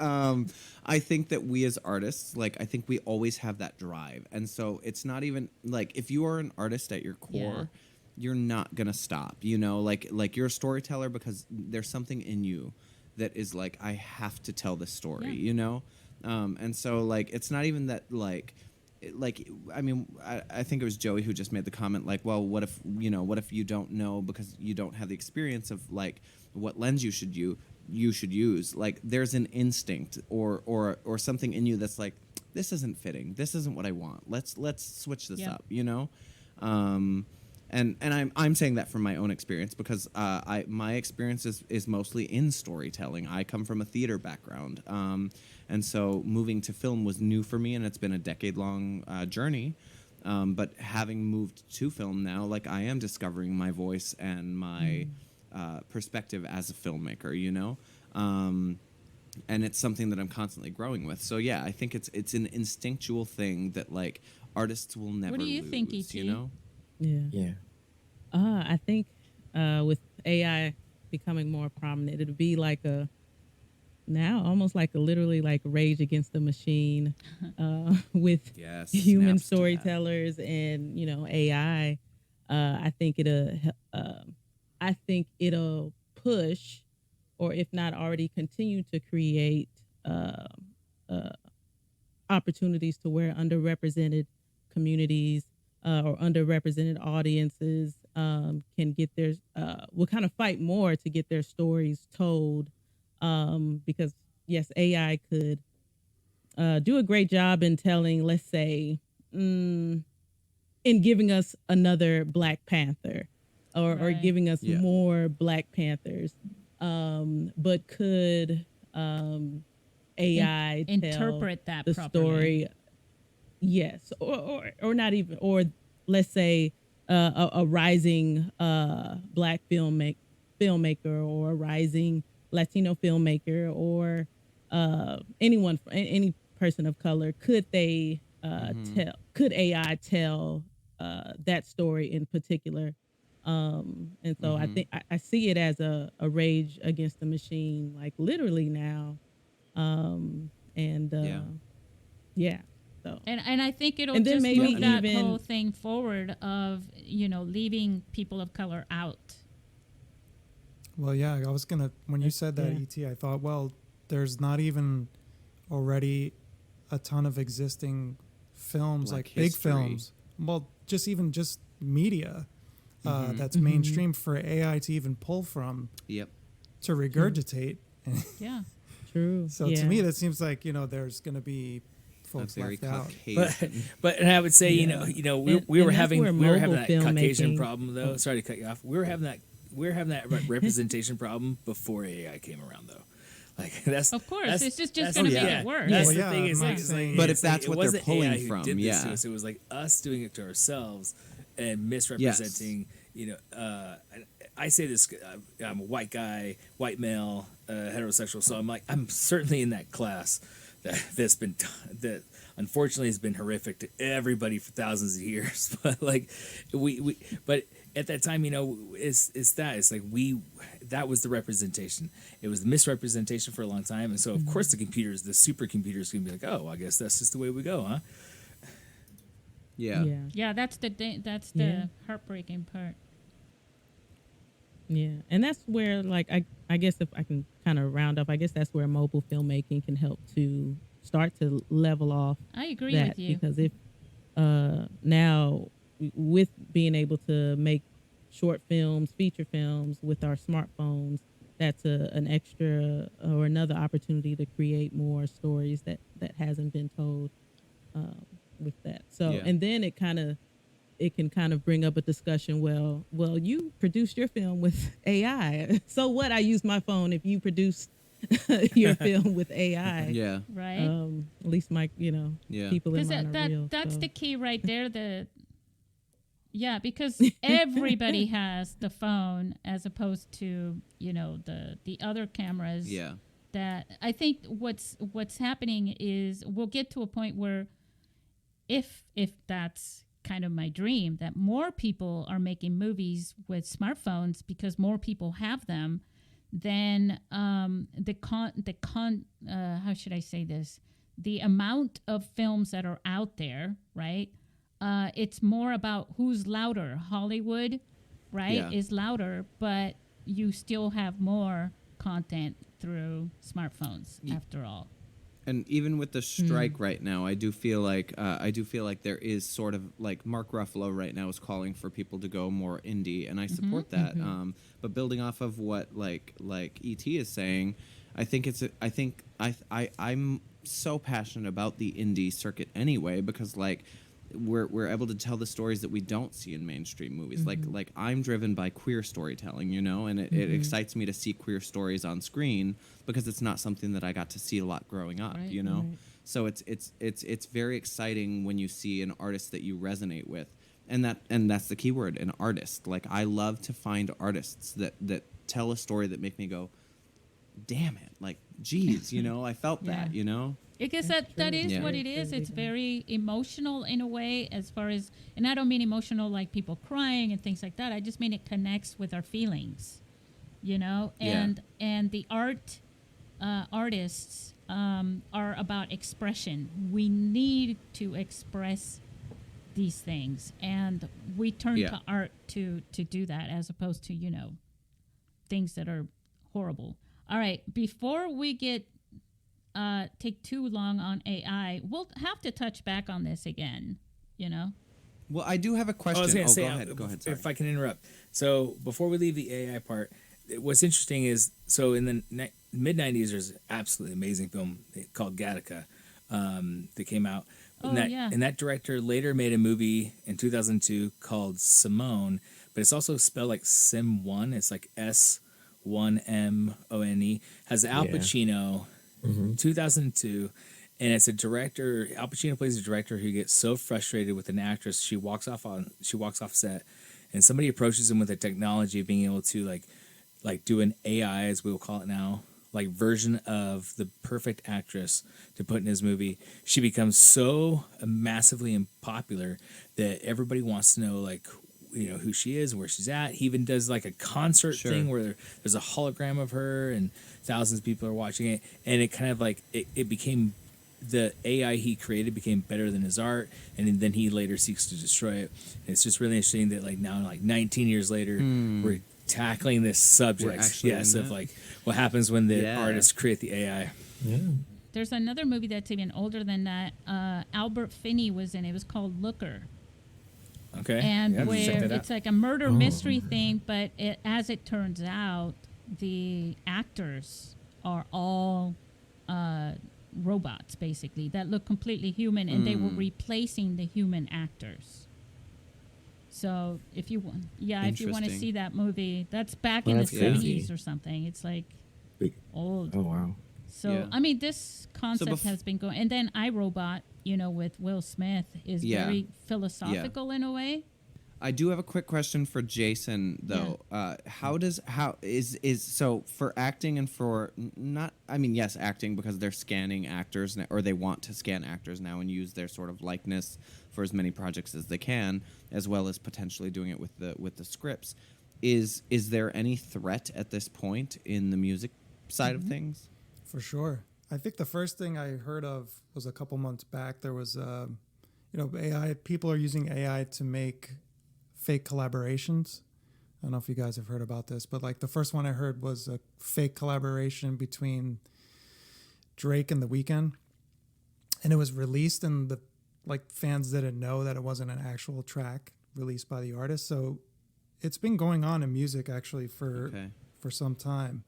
I think that we as artists, like, I think we always have that drive, and so it's not even like, if you are an artist at your core, you're not gonna stop. Like you're a storyteller because there's something in you that is like, I have to tell this story. Yeah. And so, like, it's not even that, like, I mean, I think it was Joey who just made the comment, like, well, what if you don't know because you don't have the experience of, like, what lens you should use. Like, there's an instinct or something in you that's like, this isn't fitting. This isn't what I want. Let's switch this up, And I'm saying that from my own experience, because my experience is mostly in storytelling. I come from a theater background, and so moving to film was new for me, and it's been a decade-long journey. But having moved to film now, like, I am discovering my voice and my perspective as a filmmaker, and it's something that I'm constantly growing with. So yeah, I think it's an instinctual thing that, like, artists will never do you lose, think, E.T.? Yeah. Yeah. I think with AI becoming more prominent, it'll be like almost like literally like Rage Against the Machine with Yes, human snaps to that. storytellers and AI. I think it'll push, or if not already continue to create opportunities to where underrepresented communities or underrepresented audiences can get their will kind of fight more to get their stories told, because yes, AI could do a great job in telling, let's say, in giving us another Black Panther or Right. giving us Yeah. more Black Panthers, but could AI tell Interpret that the properly. story? Yes, or not even, or let's say a rising Black filmmaker or a rising Latino filmmaker or any person of color. Could they could AI tell that story in particular? And so I think I see it as a rage against the machine, like literally now. Yeah. So And I think it'll And then just maybe move that even- whole thing forward of, leaving people of color out. Well, yeah, I was gonna when you said that Yeah. ET, I thought, well, there's not even already a ton of existing films, like big history. films. Well, just media that's mainstream for AI to even pull from Yep. to regurgitate. Yeah. true. So yeah. to me, that seems like there's gonna be A folks very left out. Caucasian. But and I would say, we And- were and that's having where that mobile Caucasian filmmaking- problem though. Sorry to cut you off. We were having that representation problem before AI came around though. Like that's Of course, that's- it's just that's- gonna make it worse. That's Well, the yeah, thing. I'm Is not like, saying- But if it's like, that's it what they're wasn't pulling AI who from, did this yeah. to us. It was like us doing it to ourselves and misrepresenting. I say this. I'm a white guy, white male, heterosexual. So I'm certainly in that class that unfortunately has been horrific to everybody for thousands of years. But like but at that time, it's like that was the representation. It was the misrepresentation for a long time, and so of course the supercomputers can be like, oh, I guess that's just the way we go, huh? Yeah. Yeah, that's the Yeah. heartbreaking part. Yeah, and that's where, like, I guess if I can kind of round up, I guess that's where mobile filmmaking can help to start to level off I agree that, with you. because if now with being able to make short films, feature films with our smartphones, that's an extra or another opportunity to create more stories that hasn't been told with that. So, Yeah. and then it can kind of bring up a discussion. Well, you produced your film with AI. So what? I use my phone if you produced your film with AI. Yeah. Right? At least my, Yeah. people in Because mind are real. that's so. the key right there. Because everybody has the phone as opposed to the other cameras. Yeah. That I think what's happening is we'll get to a point where if that's kind of my dream, that more people are making movies with smartphones because more people have them, then how should I say this? The amount of films that are out there, right? It's more about who's louder. Hollywood, right, Yeah. is louder, but you still have more content through smartphones after all. And even with the strike right now, I do feel like there is sort of like Mark Ruffalo right now is calling for people to go more indie, and I support that. But building off of what like ET is saying, I'm so passionate about the indie circuit anyway, because like we're able to tell the stories that we don't see in mainstream movies. Like I'm driven by queer storytelling, and it excites me to see queer stories on screen because it's not something that I got to see a lot growing up, Right, right. So it's very exciting when you see an artist that you resonate with. And that's the key word, an artist. Like I love to find artists that tell a story that make me go, damn it, like geez, I felt that, Because That's that true. is Yeah. what it is. It's very emotional in a way, as far as, and I don't mean emotional like people crying and things like that. I just mean it connects with our feelings, and the artists are about expression. We need to express these things, and we turn Yeah. to art to do that, as opposed to things that are horrible. All right, before we take too long on AI, we'll have to touch back on this again, Well, I do have a question. I was going to say, go ahead. Sorry. if I can interrupt. So before we leave the AI part, what's interesting is, so in the mid 90s, there's an absolutely amazing film called Gattaca that came out. And that director later made a movie in 2002 called Simone, but it's also spelled like Sim1. It's like S1MONE. Has Al Pacino, 2002. And it's a director. Al Pacino plays a director who gets so frustrated with an actress, she walks off set, and somebody approaches him with a technology of being able to like do an AI, as we will call it now, like version of the perfect actress to put in his movie, she becomes so massively popular that everybody wants to know like who she is and where she's at. He even does like a concert thing where there's a hologram of her and thousands of people are watching it, and it kind of like it became the AI he created became better than his art, and then he later seeks to destroy it. And it's just really interesting that like now, like 19 years later, we're tackling this subject, of like what happens when the artists create the AI. Yeah. There's another movie that's even older than that. Albert Finney was in. It was called Looker. Okay. And Yeah, check where that out. it's like a murder mystery thing, but as it turns out, the actors are all robots, basically, that look completely human, and they were replacing the human actors. So if you want, if you want to see that movie, that's back in the that's crazy. 70s or something. It's like old. Oh wow. So Yeah. I mean, this concept has been going, and then iRobot, with Will Smith, is very philosophical in a way. I do have a quick question for Jason though. So for acting and for yes, acting, because they're scanning actors or they want to scan actors now and use their sort of likeness for as many projects as they can, as well as potentially doing it with the scripts. Is there any threat at this point in the music side of things? For sure. I think the first thing I heard of was a couple months back. There was, AI. People are using AI to make fake collaborations. I don't know if you guys have heard about this, but like the first one I heard was a fake collaboration between Drake and The Weeknd, and it was released, and the fans didn't know that it wasn't an actual track released by the artist. So it's been going on in music actually for some time.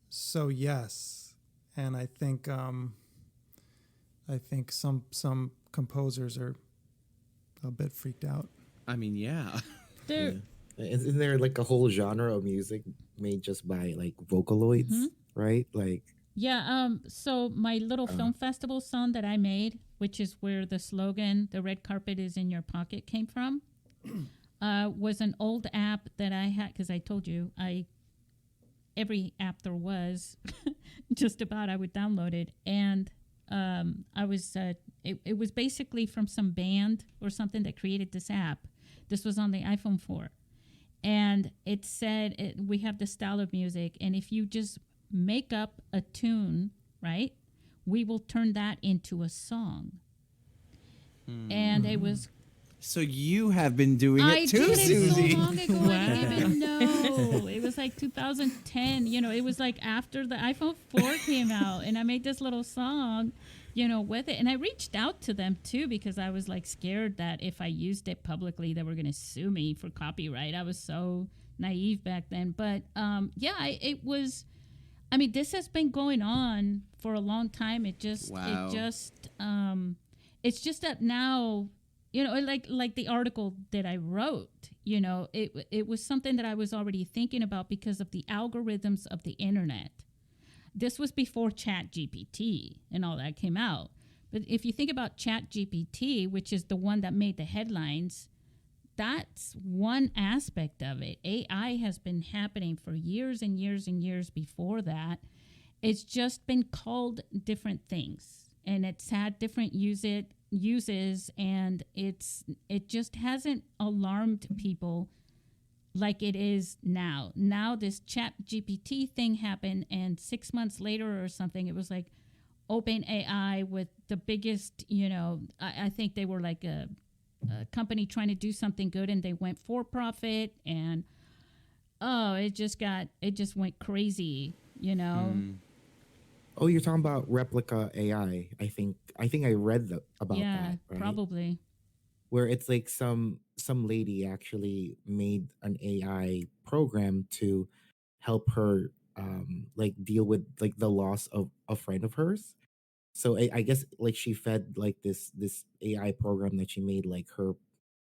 So yes, and I think some composers are a bit freaked out. I mean, yeah. Isn't there like a whole genre of music made just by like Vocaloids, right? Like so my little film festival song that I made, which is where the slogan "The red carpet is in your pocket" came from, was an old app that I had, because I told you every app there was, just about, I would download it, and I was it was basically from some band or something that created this app. This was on the iPhone 4, and it said we have this style of music, and if you just make up a tune, right, we will turn that into a song. And it was. So you have been doing it too, I did Susie. it so long ago, I didn't even know. It was like 2010. It was like after the iPhone 4 came out, and I made this little song, with it. And I reached out to them too, because I was like scared that if I used it publicly, they were going to sue me for copyright. I was so naive back then. But it was. I mean, this has been going on for a long time. It's just that now. Like the article that I wrote, it was something that I was already thinking about because of the algorithms of the internet. This was before ChatGPT and all that came out. But if you think about ChatGPT, which is the one that made the headlines, that's one aspect of it. AI has been happening for years and years and years before that. It's just been called different things, and it's had different uses, and it just hasn't alarmed people like it is now. Now this ChatGPT thing happened, and 6 months later or something, it was like OpenAI with the biggest, I think they were like a company trying to do something good, and they went for profit, and it just went crazy, Oh, you're talking about Replica AI. I think I read about that. Right? Probably. Where it's like some lady actually made an AI program to help her deal with like the loss of a friend of hers. So I guess like she fed like this AI program that she made like her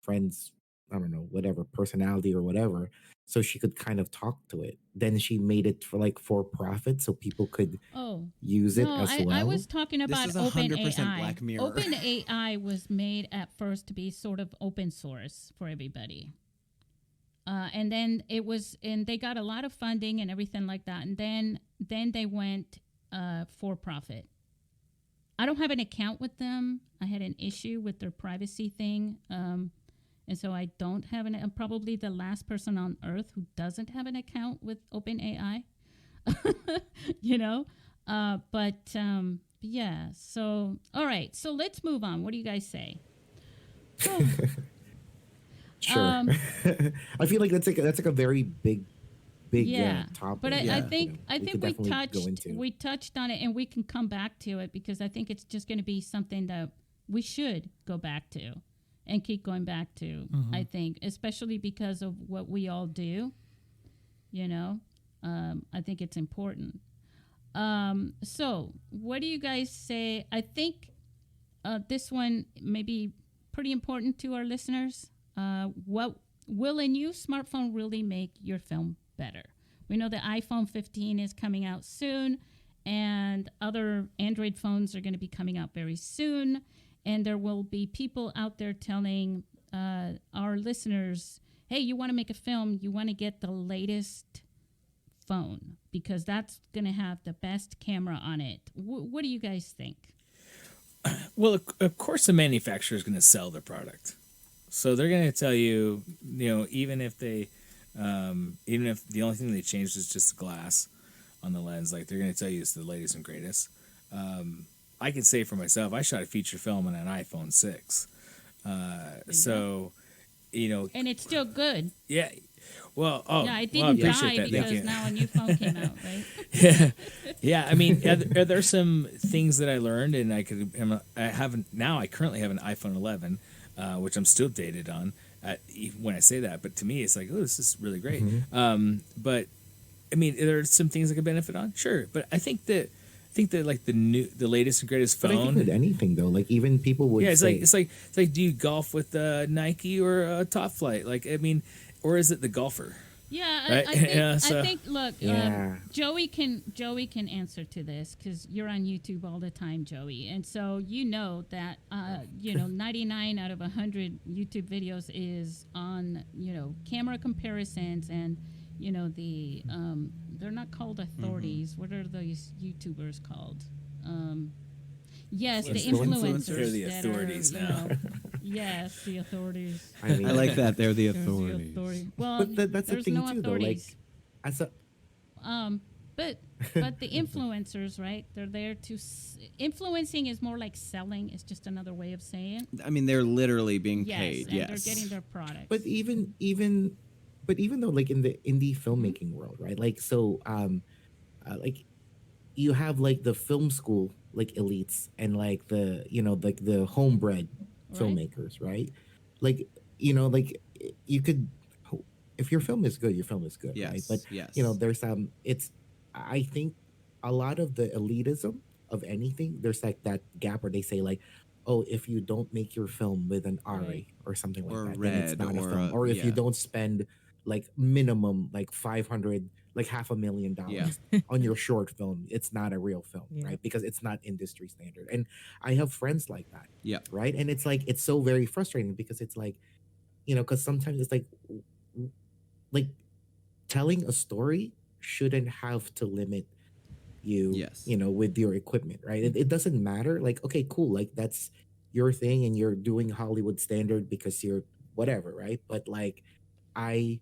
friend's, I don't know, whatever personality or whatever, so she could kind of talk to it. Then she made it for profit, so people could use it as well. I was talking about This is 100% OpenAI. Black Mirror. OpenAI was made at first to be sort of open source for everybody. And then they got a lot of funding and everything like that. And then they went for profit. I don't have an account with them. I had an issue with their privacy thing. And so I don't have I'm probably the last person on earth who doesn't have an account with OpenAI, you know? Yeah. So, all right. So let's move on. What do you guys say? Oh. Sure. I feel like that's like a very big topic. But I think we we touched on it, and we can come back to it because I think it's just going to be something that we should go back to and keep going back to. I think, especially because of what we all do. You know, I think it's important. So what do you guys say? I think this one may be pretty important to our listeners. What will a new smartphone really make your film better? We know the iPhone 15 is coming out soon, and other Android phones are going to be coming out very soon. And there will be people out there telling our listeners, hey, you want to make a film, you want to get the latest phone because that's going to have the best camera on it. What do you guys think? Well, of course the manufacturer is going to sell their product. So they're going to tell you, even if the only thing they changed is just the glass on the lens, like they're going to tell you it's the latest and greatest. I can say for myself, I shot a feature film on an iPhone 6. So, and it's still good. Yeah. Well, yeah, it didn't die that. because now a new phone came out, right? Yeah. I mean, are there some things that I learned, and I currently have an iPhone 11. Which I'm still dated on when I say that. But to me, it's like, oh, this is really great. But I mean, there are some things I could benefit on, sure. But I think that like the latest and greatest phone. But I think with anything though, like even people would. Yeah, say, it's like do you golf with Nike or Top Flight? Like, I mean, or is it the golfer? Yeah, right? I think. Look, Joey can answer to this because you're on YouTube all the time, Joey, and so you know that 99 out of 100 YouTube videos is on camera comparisons and the they're not called authorities. What are those YouTubers called? Yes, the influencers. They're the authorities now. Yes, the authorities. I like that. They're the authorities. Well, but that's the there's thing no too, authorities. though. Like, but the influencers, right? They're there to influencing is more like selling. It's just another way of saying. I mean, they're literally being Yes, paid. and Yes, they're getting their products. But even though, like in the indie filmmaking world, right? Like so, like you have like the film school like elites and like the like the homebred filmmakers, right? Like like you could, if your film is good, your film is good, yes, right? But yes. there's I think a lot of the elitism of anything, there's like that gap where they say like, oh, if you don't make your film with an RA or something like or that, red, then it's not or a film. Or if you don't spend like minimum like 500, like $500,000 on your short film, it's not a real film, right? Because it's not industry standard. And I have friends like that, right? And it's like, it's so very frustrating because it's like, because sometimes it's like telling a story shouldn't have to limit you, with your equipment, right? It doesn't matter. Like, okay, cool. Like that's your thing and you're doing Hollywood standard because you're whatever, right? But like, I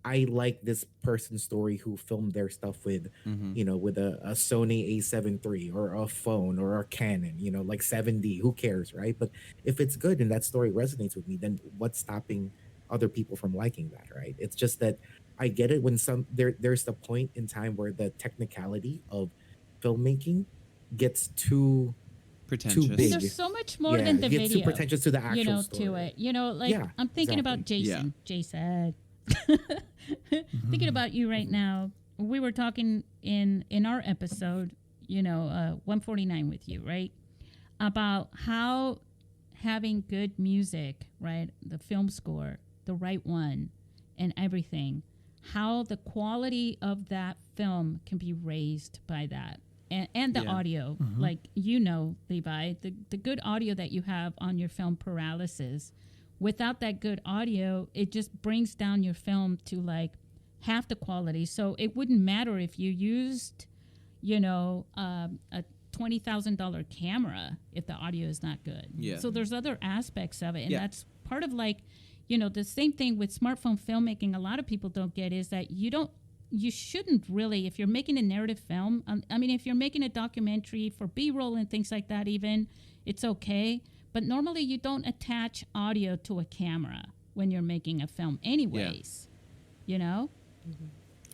like this person's story who filmed their stuff with, with a Sony A7 III or a phone or a Canon, like 7D, who cares, right? But if it's good and that story resonates with me, then what's stopping other people from liking that, right? It's just that I get it when there's the point in time where the technicality of filmmaking gets too pretentious. too big. There's so much more than the video. Too pretentious to the actual story. To it. Like I'm thinking about Jason. Jason. Thinking about you right now. We were talking in our episode, 149 with you, right? About how having good music, right? The film score, the right one, and everything. How the quality of that film can be raised by that. And the audio, like Levi, the good audio that you have on your film Paralysis without that good audio, it just brings down your film to like half the quality. So it wouldn't matter if you used, a $20,000 camera if the audio is not good. Yeah. So there's other aspects of it, and Yeah. that's part of like, the same thing with smartphone filmmaking. A lot of people don't get is that you shouldn't really, if you're making a narrative film, if you're making a documentary for B-roll and things like that, even it's okay. But normally you don't attach audio to a camera when you're making a film, anyways.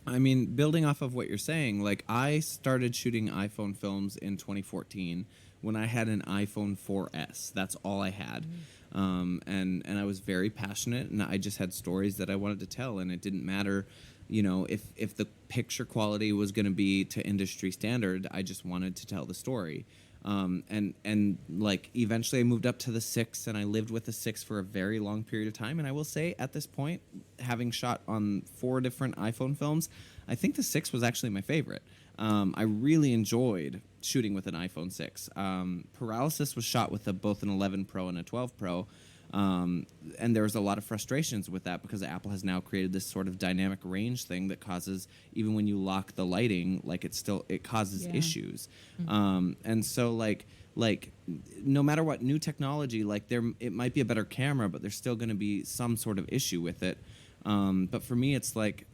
Building off of what you're saying, like I started shooting iPhone films in 2014 when I had an iPhone 4S. That's all I had. And I was very passionate, and I just had stories that I wanted to tell, and it didn't matter, if the picture quality was going to be to industry standard. I just wanted to tell the story. And like eventually I moved up to the 6, and I lived with the 6 for a very long period of time. And I will say at this point, having shot on 4 different iPhone films, I think the 6 was actually my favorite. I really enjoyed shooting with an iPhone 6. Paralysis was shot with both an 11 Pro and a 12 Pro. And there was a lot of frustrations with that because Apple has now created this sort of dynamic range thing that causes, even when you lock the lighting, like it causes issues. And so like no matter what new technology, like it might be a better camera, but there's still going to be some sort of issue with it. But for me, it's like,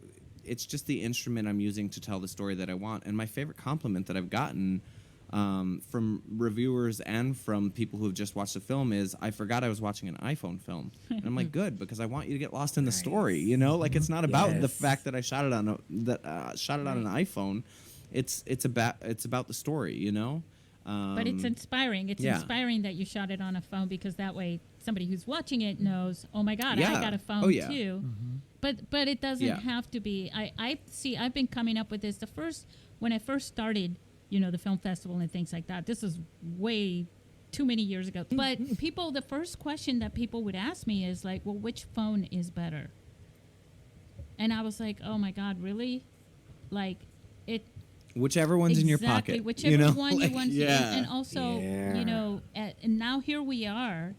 it's just the instrument I'm using to tell the story that I want. And my favorite compliment that I've gotten from reviewers and from people who have just watched the film is, I forgot I was watching an iPhone film. And I'm like, good, because I want you to get lost in the story. Like it's not about the fact that I shot it on on an iPhone. It's about the story. But it's inspiring. It's inspiring that you shot it on a phone, because that way somebody who's watching it knows, oh my God, I got a phone too. But it doesn't have to be. I've been coming up with this. When I first started, the film festival and things like that. This is way too many years ago. But the first question that people would ask me is like, well, which phone is better? And I was like, oh my God, really? Like whichever one's in your pocket. Whichever one you want to. And also, and now here we are,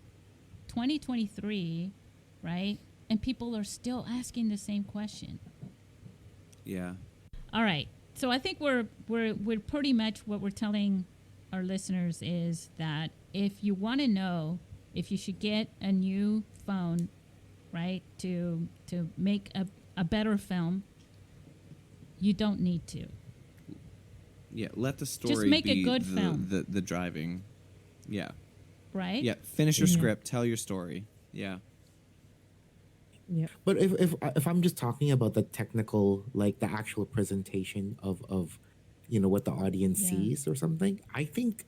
2023, right? And people are still asking the same question. Yeah. All right. So I think we're pretty much what we're telling our listeners is that if you want to know if you should get a new phone, right, to make a better film, you don't need to. Yeah, let the story just make be a good film. The driving. Yeah. Right? Yeah, finish your script, tell your story. Yeah. Yep. But if I'm just talking about the technical, like the actual presentation of what the audience sees or something, I think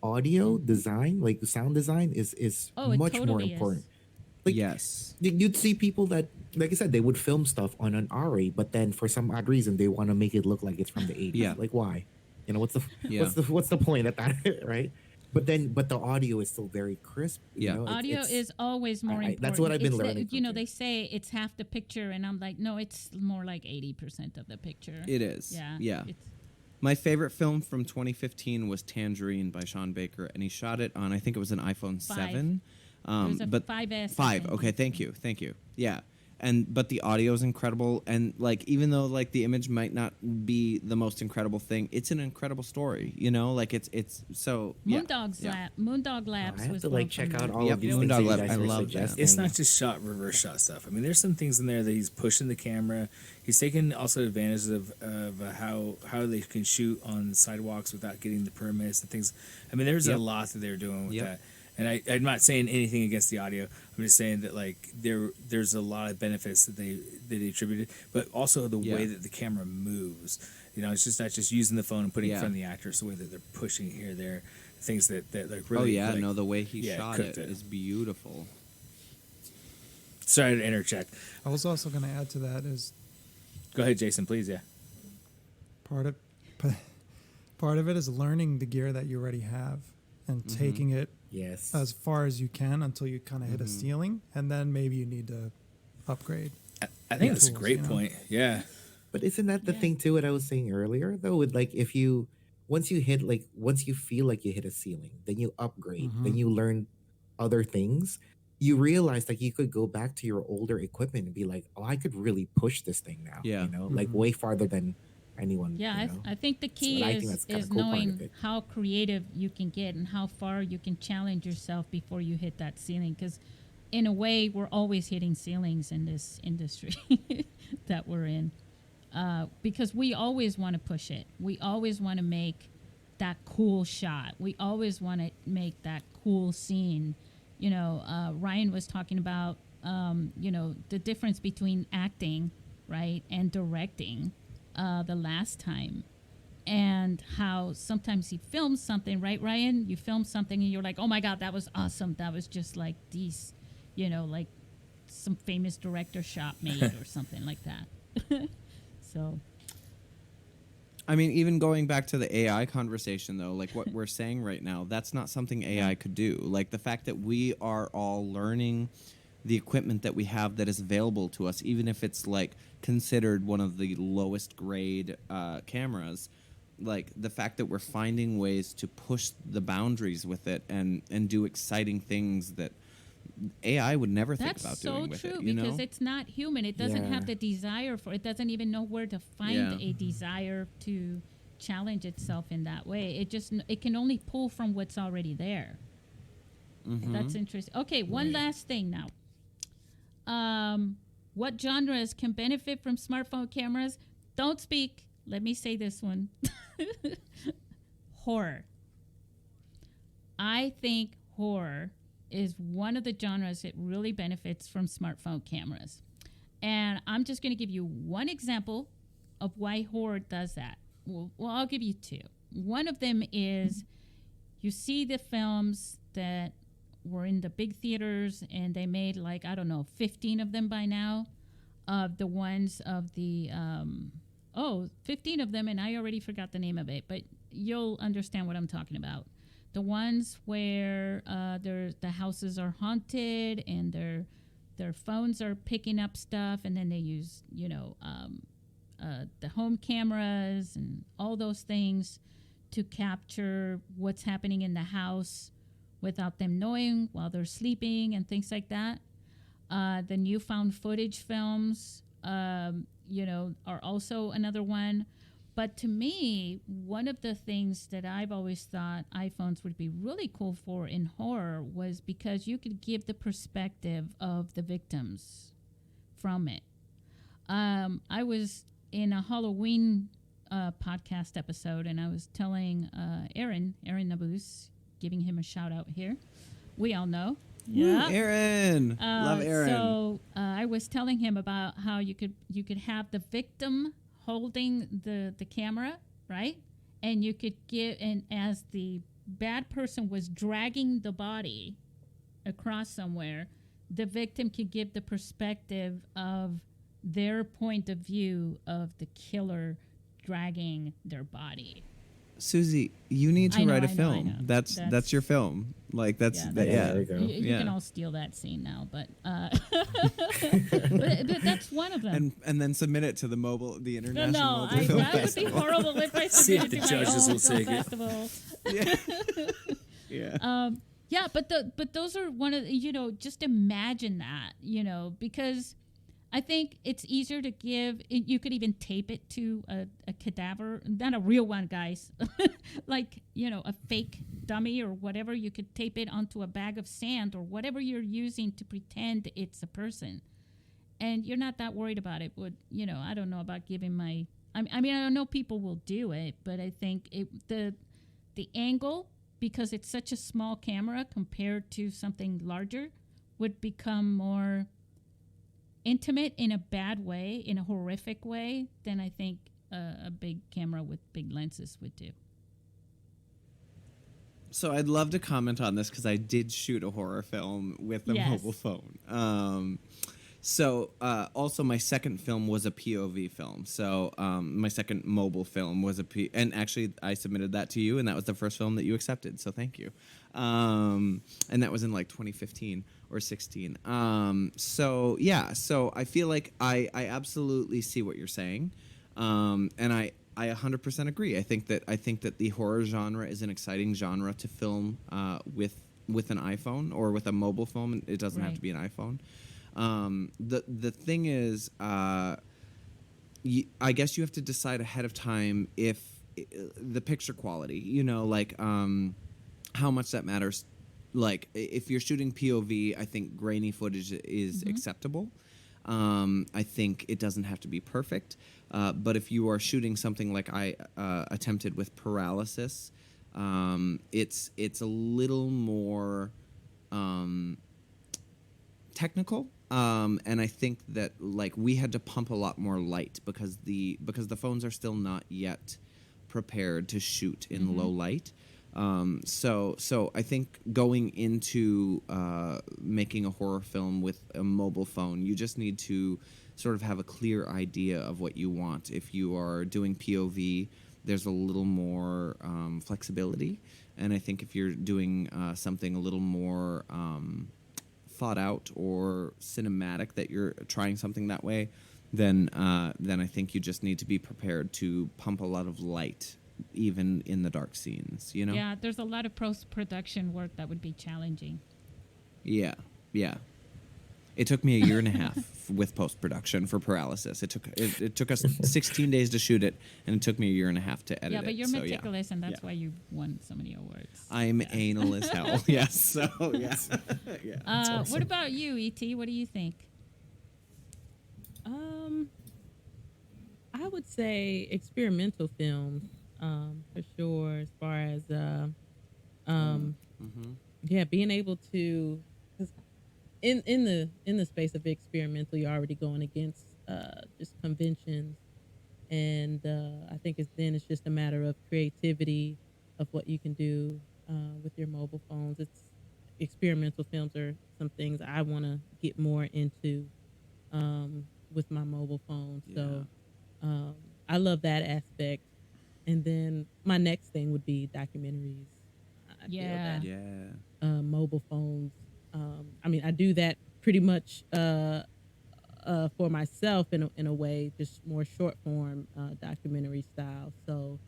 audio design, like the sound design, is much totally more important. Like, yes, you'd see people that, like I said, they would film stuff on an RA, but then for some odd reason they want to make it look like it's from the 80s. Yeah. Like, why? What's the point of that, right? But the audio is still very crisp. Audio is always more important. That's what I've been learning. They say it's half the picture, and I'm like, no, it's more like 80% of the picture. It is. Yeah. My favorite film from 2015 was Tangerine by Sean Baker, and he shot it on, I think it was an iPhone 7. It was a 5S. 5. Okay, thank you. Yeah. But the audio is incredible, and like even though like the image might not be the most incredible thing, it's an incredible story. Like it's so. Moondog Labs. I have was to check out all Yep, of these Moondog things Lab. that you I guys are love that. suggesting. It's not just reverse shot stuff. I mean, there's some things in there that he's pushing the camera. He's taking also advantage of how they can shoot on sidewalks without getting the permits and things. I mean, there's a lot that they're doing with that. And I'm not saying anything against the audio. I'm just saying that like there's a lot of benefits that they attributed, but also the way that the camera moves. It's just not just using the phone and putting it in front of the actor. It's the way that they're pushing it here, there, things that like really. Oh yeah, no, the way he shot it is beautiful. Sorry to interject. I was also going to add to that is. Go ahead, Jason, please. Yeah. Part of it is learning the gear that you already have and taking it as far as you can until you kind of hit a ceiling, and then maybe you need to upgrade. I think that's a great point. Yeah. But isn't that the thing too? What I was saying earlier, though, with like once you feel like you hit a ceiling, then you upgrade, then you learn other things. you realize like you could go back to your older equipment and be like, oh, I could really push this thing now. Yeah. You know, like way farther than anyone. Yeah, You know? I think the So key I think that's kinda is cool part of knowing it. how creative you can get and how far you can challenge yourself before you hit that ceiling. Because in a way, we're always hitting ceilings in this industry that we're in. Because we always want to push it. We always want to make that cool shot. We always want to make that cool scene. You know, Ryan was talking about, you know, the difference between acting, right, and directing the last time. And how sometimes he films something, right, Ryan? You film something and you're like, oh my God, that was awesome. That was just like these, you know, like some famous director shot made or something like that. So, I mean, even going back to the AI conversation, though, like what we're saying right now, that's not something AI could do. Like the fact that we are all learning the equipment that we have that is available to us, even if it's like considered one of the lowest grade cameras, like the fact that we're finding ways to push the boundaries with it and do exciting things that AI would never think that's about so doing with true it. You because know? it's not human. It doesn't have the desire for it. Doesn't even know where to find Yeah. a desire to challenge itself in that way. It can only pull from what's already there. That's interesting. Okay, one last thing now. What genres can benefit from smartphone cameras? Don't speak. Let me say this one. Horror. I think horror is one of the genres that really benefits from smartphone cameras. And I'm just going to give you one example of why horror does that. Well, I'll give you two. One of them is you see the films that were in the big theaters and they made like, I don't know, 15 of them by now, of the ones of the 15 of them, and I already forgot the name of it, but you'll understand what I'm talking about. The ones where the houses are haunted and their phones are picking up stuff, and then they use the home cameras and all those things to capture what's happening in the house without them knowing while they're sleeping and things like that. The new found footage films, are also another one. But to me, one of the things that I've always thought iPhones would be really cool for in horror was because you could give the perspective of the victims from it. I was in a Halloween podcast episode, and I was telling Aaron Nabus, giving him a shout out here. We all know. Yeah, Aaron. Love Aaron. So I was telling him about how you could have the victim holding the camera, right? And you could and as the bad person was dragging the body across somewhere, the victim could give the perspective of their point of view of the killer dragging their body. Susie, you need to write a film. I know. That's your film. Like that's There we go. You can all steal that scene now, but but that's one of them. And then submit it to the international No, mobile film that would be festival. horrible if I See if submitted the to my judges own will film take it. festival. Yeah. Yeah, but those are one of just imagine that, because I think it's easier to give. You could even tape it to a cadaver, not a real one, guys. Like a fake dummy or whatever. You could tape it onto a bag of sand or whatever you're using to pretend it's a person, and you're not that worried about it. I don't know about giving my. I mean, I know people will do it, but I think the angle, because it's such a small camera compared to something larger, would become more intimate in a bad way, in a horrific way, than I think a big camera with big lenses would do. So I'd love to comment on this because I did shoot a horror film with a mobile phone. Also my second film was a POV film. So my second mobile film was and actually I submitted that to you, and that was the first film that you accepted. So thank you. And that was in like 2015 or 16. So I feel like I absolutely see what you're saying. And I 100% agree. I think that the horror genre is an exciting genre to film with with an iPhone or with a mobile phone. It doesn't have to be an iPhone. The thing is, I guess you have to decide ahead of time if the picture quality, like how much that matters. Like if you're shooting POV, I think grainy footage is acceptable. I think it doesn't have to be perfect. But if you are shooting something like I attempted with paralysis, it's a little more technical. And I think that like we had to pump a lot more light because the phones are still not yet prepared to shoot in low light. So I think going into making a horror film with a mobile phone, you just need to sort of have a clear idea of what you want. If you are doing POV, there's a little more flexibility. And I think if you're doing something a little more thought out or cinematic, that you're trying something that way, then I think you just need to be prepared to pump a lot of light even in the dark scenes, Yeah, there's a lot of post-production work that would be challenging. Yeah. It took me a year and a half with post-production for paralysis. It took us 16 days to shoot it, and it took me a year and a half to edit it. Yeah, but you're meticulous, and that's why you won so many awards. I'm anal as hell. Yes. So yeah. Awesome. What about you, E.T.? What do you think? I would say experimental films, for sure. As far as being able to, 'cause in the space of experimental, you're already going against just conventions, and I think it's just a matter of creativity of what you can do with your mobile phones. Experimental films are some things I want to get more into with my mobile phone. So I love that aspect. And then my next thing would be documentaries. I feel that mobile phones. I mean, I do that pretty much for myself in a way, just more short form documentary style. So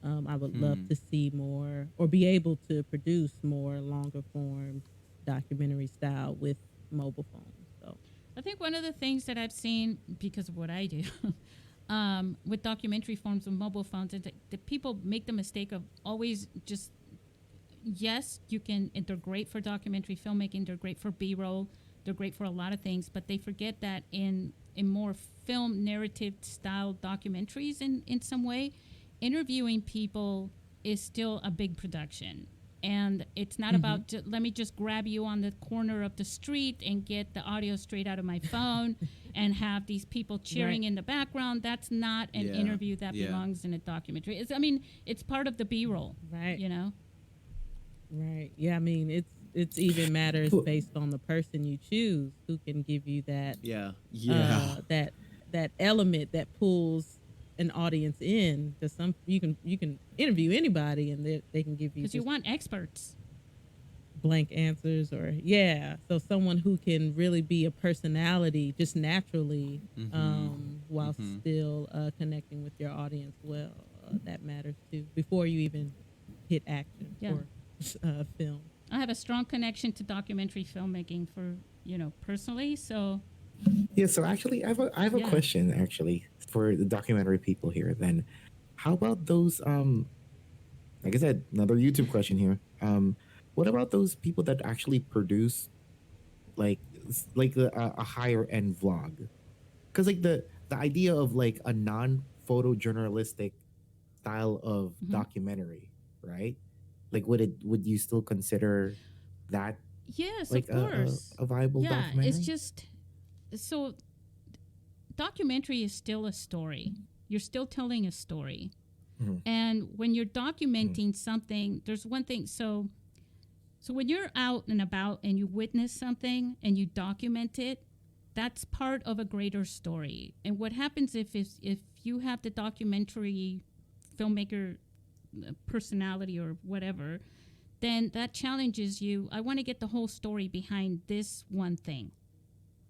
I would love to see more or be able to produce more longer form documentary style with mobile phones. So I think one of the things that I've seen because of what I do with documentary forms with mobile phones is that people make the mistake of always just, yes, you can, they're great for documentary filmmaking, they're great for B-roll, they're great for a lot of things, but they forget that in more film narrative style documentaries in some way, interviewing people is still a big production. And it's not about, let me just grab you on the corner of the street and get the audio straight out of my phone and have these people cheering in the background. That's not an interview that belongs in a documentary. It's part of the B-roll, right? Right. Yeah, I mean, it's even matters based on the person you choose who can give you that that element that pulls an audience in. Because you can interview anybody and they can give you, because you want experts, blank answers, or so someone who can really be a personality just naturally while still connecting with your audience well. That matters too before you even hit action or film. I have a strong connection to documentary filmmaking for personally, so so actually I have a question actually for the documentary people here. Then how about those like I said, another YouTube question here, what about those people that actually produce like a higher end vlog? Because like the idea of like a non-photojournalistic style of documentary, right? Like would you still consider that yes, like of course, a viable documentary? It's just so documentary is still a story. You're still telling a story. And when you're documenting something, there's one thing. So when you're out and about and you witness something and you document it, that's part of a greater story. And what happens if you have the documentary filmmaker personality or whatever, then that challenges you. I want to get the whole story behind this one thing,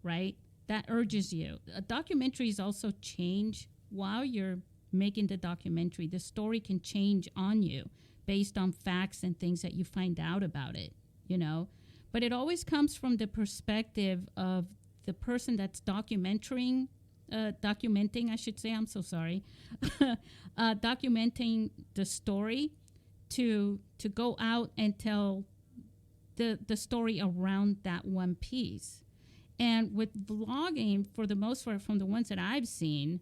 right? That urges you. Documentaries also change while you're making the documentary. The story can change on you based on facts and things that you find out about it, But it always comes from the perspective of the person that's documenting, I should say, I'm so sorry, documenting the story to go out and tell the story around that one piece. And with vlogging, for the most part, from the ones that I've seen,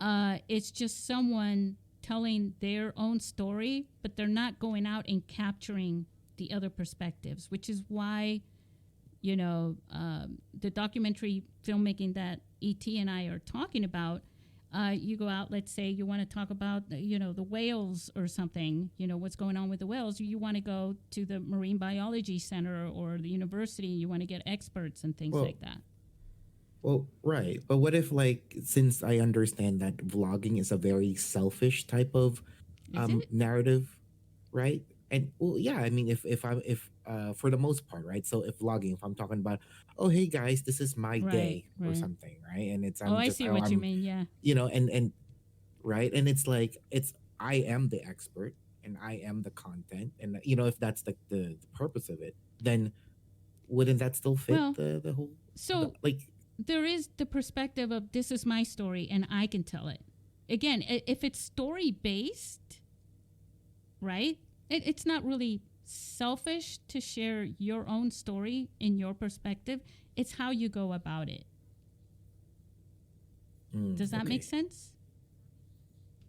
it's just someone telling their own story, but they're not going out and capturing the other perspectives, which is why, the documentary filmmaking that E.T. and I are talking about, you go out, let's say you want to talk about, the whales or something, what's going on with the whales. You want to go to the Marine Biology Center or the university. You want to get experts and things like that. Well, right. But what if, like, since I understand that vlogging is a very selfish type of Is it? narrative, right? And well, yeah, I mean, if for the most part, right? So if vlogging, if I'm talking about, oh, hey guys, this is my Right, day or right. something, right? And it's Oh, I see what you mean. Yeah. and right, and it's like I am the expert and I am the content, and if that's the purpose of it, then wouldn't that still fit Well, the whole so like there is the perspective of this is my story and I can tell it. Again, if it's story based, right? It's not really selfish to share your own story in your perspective. It's how you go about it. Does that make okay. sense?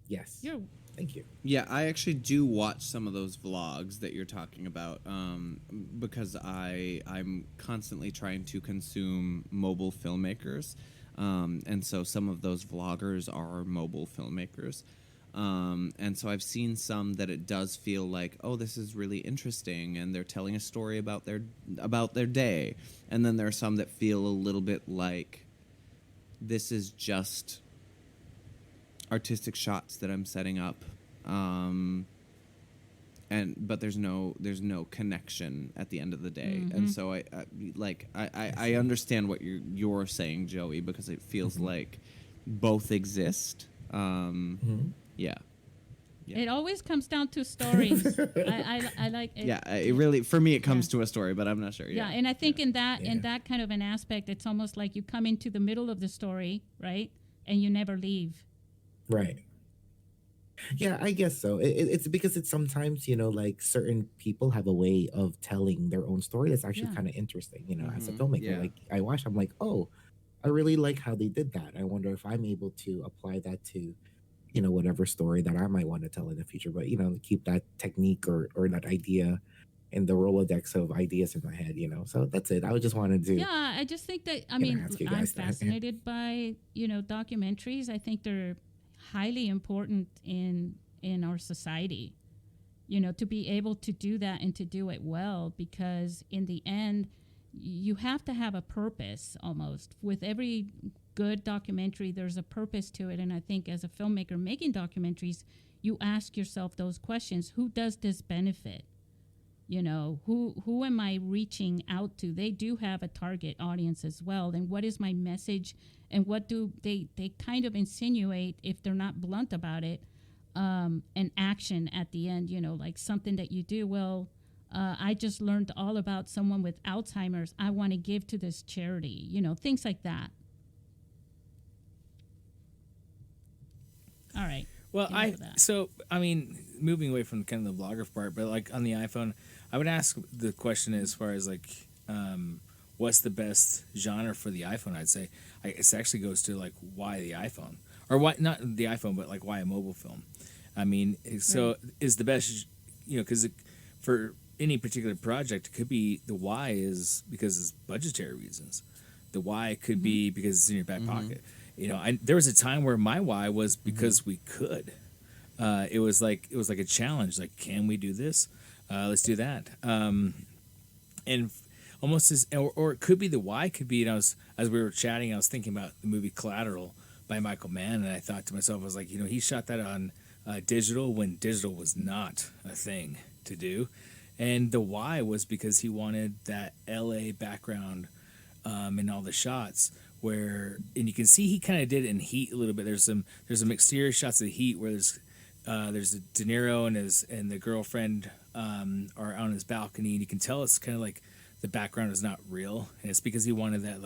Yes. You're Thank you. Yeah, I actually do watch some of those vlogs that you're talking about because I'm constantly trying to consume mobile filmmakers. And so some of those vloggers are mobile filmmakers. And so I've seen some that it does feel like, oh, this is really interesting, and they're telling a story about their day. And then there are some that feel a little bit like this is just artistic shots that I'm setting up, but there's no connection at the end of the day. Mm-hmm. And so I understand what you're saying, Joey, because it feels like both exist. Yeah. It always comes down to stories. I like it. Yeah, it really, for me, it comes to a story, but I'm not sure. Yeah, Yeah, and I think in that kind of an aspect, it's almost like you come into the middle of the story, right? And you never leave. Right. Yeah, I guess so. It's because it's sometimes, like certain people have a way of telling their own story that's actually Yeah. kind of interesting, as a Mhm, filmmaker. yeah. Like I watch, I'm like, oh, I really like how they did that. I wonder if I'm able to apply that to, whatever story that I might want to tell in the future. But, keep that technique or that idea in the Rolodex of ideas in my head, So that's it. I just wanted to, Yeah, I just think that, I mean, ask you I'm guys that. fascinated by, documentaries. I think they're highly important in our society, to be able to do that and to do it well, because in the end, you have to have a purpose almost. With every good documentary, there's a purpose to it. And I think as a filmmaker making documentaries, you ask yourself those questions. Who does this benefit? Who am I reaching out to? They do have a target audience as well. And what is my message? And what do they kind of insinuate, if they're not blunt about it, an action at the end, like something that you do. Well, I just learned all about someone with Alzheimer's. I want to give to this charity, things like that. All right. Well, Enough of that. so I mean, moving away from kind of the vlogger part, but like on the iPhone, I would ask the question as far as like, what's the best genre for the iPhone? I'd say it actually goes to like why the iPhone, or why not the iPhone, but like why a mobile film. I mean, so is the best, because for any particular project, it could be the why is because it's budgetary reasons. The why could be because it's in your back pocket. There was a time where my why was because we could. It was like a challenge. Like, can we do this? Let's do that. And almost or it could be the why could be. As we were chatting, I was thinking about the movie Collateral by Michael Mann, and I thought to myself, I was like, he shot that on digital when digital was not a thing to do, and the why was because he wanted that LA background in all the shots. And you can see he kind of did it in heat a little bit. There's some exterior shots of the heat where there's there's a De Niro and the girlfriend are on his balcony, and you can tell it's kind of like the background is not real, and it's because he wanted that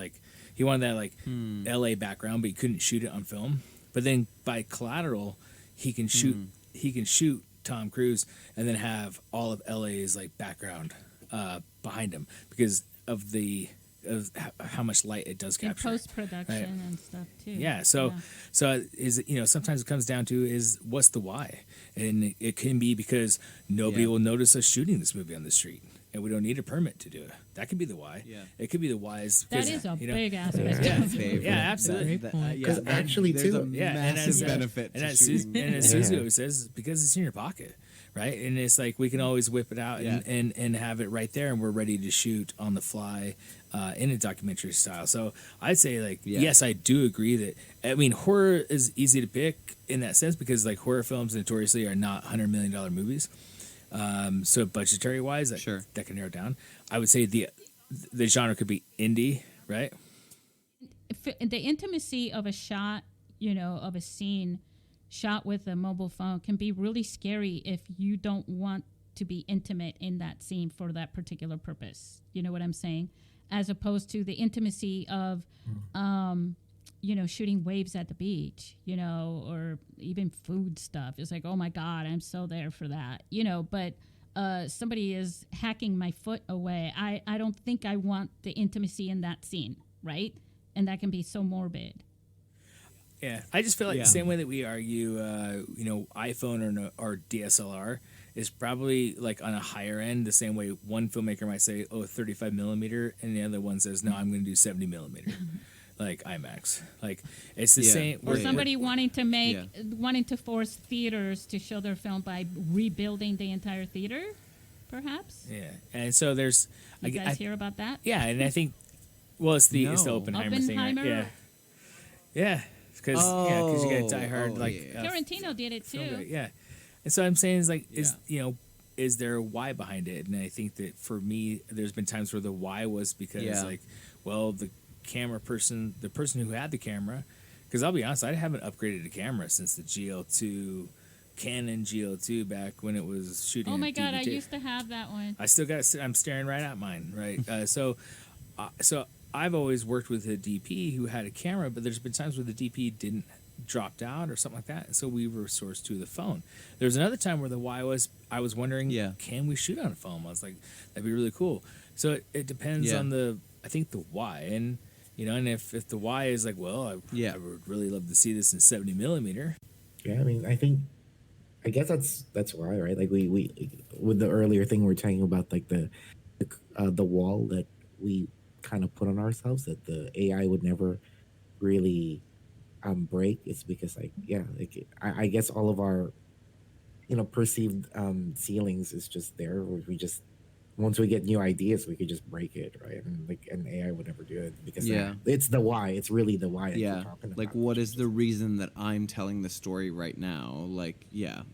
LA background, but he couldn't shoot it on film. But then by Collateral, he can shoot Tom Cruise and then have all of LA's like background behind him because of how much light it does capture. In post-production and stuff too. Yeah, so sometimes it comes down to is what's the why, and it can be because nobody will notice us shooting this movie on the street, and we don't need a permit to do it. That could be the why. Yeah. It could be the why is That because, is a you know, big aspect. yeah, absolutely. Great point. actually, there's too- a Yeah, massive benefit and to as shooting. Susie always says, because it's in your pocket, right? And it's like we can always whip it out and have it right there, and we're ready to shoot on the fly in a documentary style. So I'd say yes, I do agree that horror is easy to pick in that sense because like horror films notoriously are not $100 million movies. So budgetary wise, that can narrow down. I would say the genre could be indie, right? The intimacy of a shot, of a scene shot with a mobile phone can be really scary if you don't want to be intimate in that scene for that particular purpose. You know what I'm saying? As opposed to the intimacy of, shooting waves at the beach, or even food stuff. It's like, oh my God, I'm so there for that, but somebody is hacking my foot away. I don't think I want the intimacy in that scene, right? And that can be so morbid. Yeah, I just feel like the same way that we argue, iPhone or DSLR is probably like on a higher end. The same way one filmmaker might say, 35 millimeter, and the other one says, no, I'm going to do 70 millimeter, like IMAX. Like it's the same. Or somebody wanting to force theaters to show their film by rebuilding the entire theater, perhaps. Yeah, and so there's. You guys hear about that? Yeah, and I think, it's the Oppenheimer thing, right? Yeah. Because you got Die Hard Tarantino did it too. Yeah, and so I'm saying is there a why behind it? And I think that for me, there's been times where the why was because the camera person, the person who had the camera, because I'll be honest, I haven't upgraded a camera since the GL2, Canon GL2 back when it was shooting. Oh my God, DVD. I used to have that one. I still got it. I'm staring right at mine, right? So I've always worked with a DP who had a camera, but there's been times where the DP didn't dropped out or something like that, and so we were sourced to the phone. There's another time where the why was I was wondering, can we shoot on a phone? I was like, that'd be really cool. So it depends on the why, and and if the why is like, I would really love to see this in 70 millimeter. Yeah, I guess that's why, right? Like we with the earlier thing we were talking about, like the wall that we kind of put on ourselves that the AI would never really break. It's because I guess all of our perceived ceilings is just there. We just once we get new ideas we could just break it, right? And an AI would never do it because it's the why. It's really the why. That we're talking about. Like what is the reason that I'm telling the story right now? Like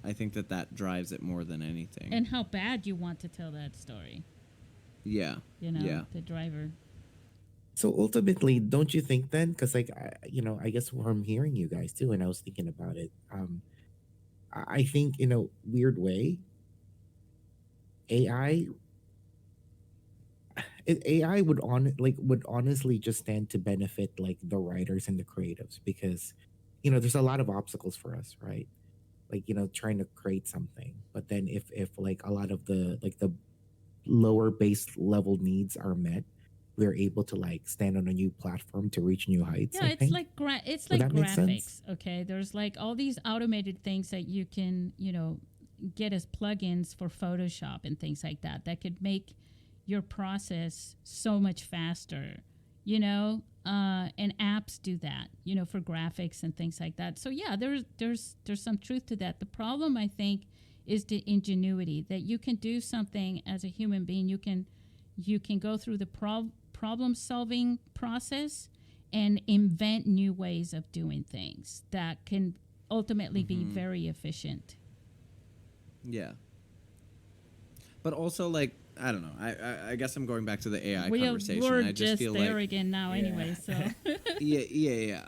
I think that drives it more than anything. And how bad you want to tell that story. The driver. So ultimately, don't you think then? Because I guess I'm hearing you guys too, and I was thinking about it. I think in a weird way, AI would honestly just stand to benefit like the writers and the creatives because there's a lot of obstacles for us, right? Like trying to create something, but then if like a lot of the lower base level needs are met, we're able to like stand on a new platform to reach new heights. Yeah, it's like graphics. Okay, there's like all these automated things that you can get as plugins for Photoshop and things like that could make your process so much faster. And apps do that. For graphics and things like that. So yeah, there's some truth to that. The problem I think is the ingenuity that you can do something as a human being. You can go through the problem-solving process and invent new ways of doing things that can ultimately be very efficient. Yeah. But also, like, I don't know. I guess I'm going back to the AI conversation. We're I just feel there like, again now anyway, so. yeah.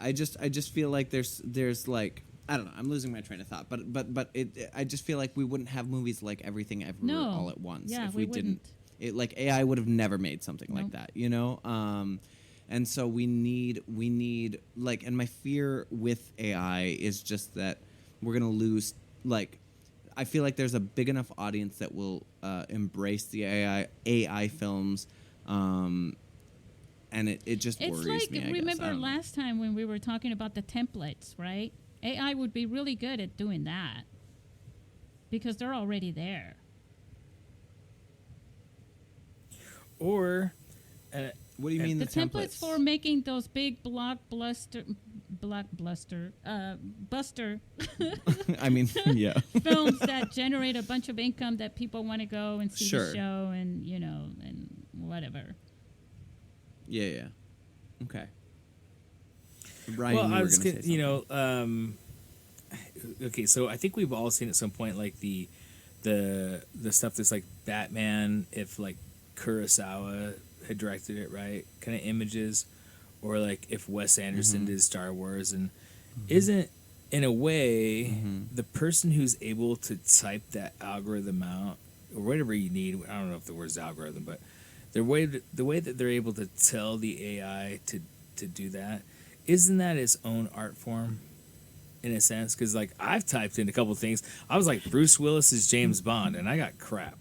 I just feel like there's like I don't know. I'm losing my train of thought, but I just feel like we wouldn't have movies like Everything Everywhere No. all at once Yeah, if we we didn't. wouldn't. It like AI would have never made something like Nope. that, you know. And so we need like, and my fear with AI is just that we're gonna lose. Like, I feel like there's a big enough audience that will embrace the AI films. And it just It's worries like, me. I guess. I remember don't know. last time when we were talking about the templates, right? AI would be really good at doing that because they're already there. Or What do you mean The the templates for making those big buster I mean, yeah. films that generate a bunch of income that people want to go and see Sure. the show and, you know, and whatever. Yeah. Okay. Ryan, well, you I were was gonna gonna, say something. okay, so I think we've all seen at some point like the stuff that's like Batman, if like Kurosawa had directed it, right? Kind of images, or like if Wes Anderson did Star Wars, and isn't in a way the person who's able to type that algorithm out or whatever you need. I don't know if the word's algorithm, but the way that they're able to tell the AI to do that, isn't that its own art form in a sense? Because like I've typed in a couple things. I was like Bruce Willis's James Bond, and I got crap.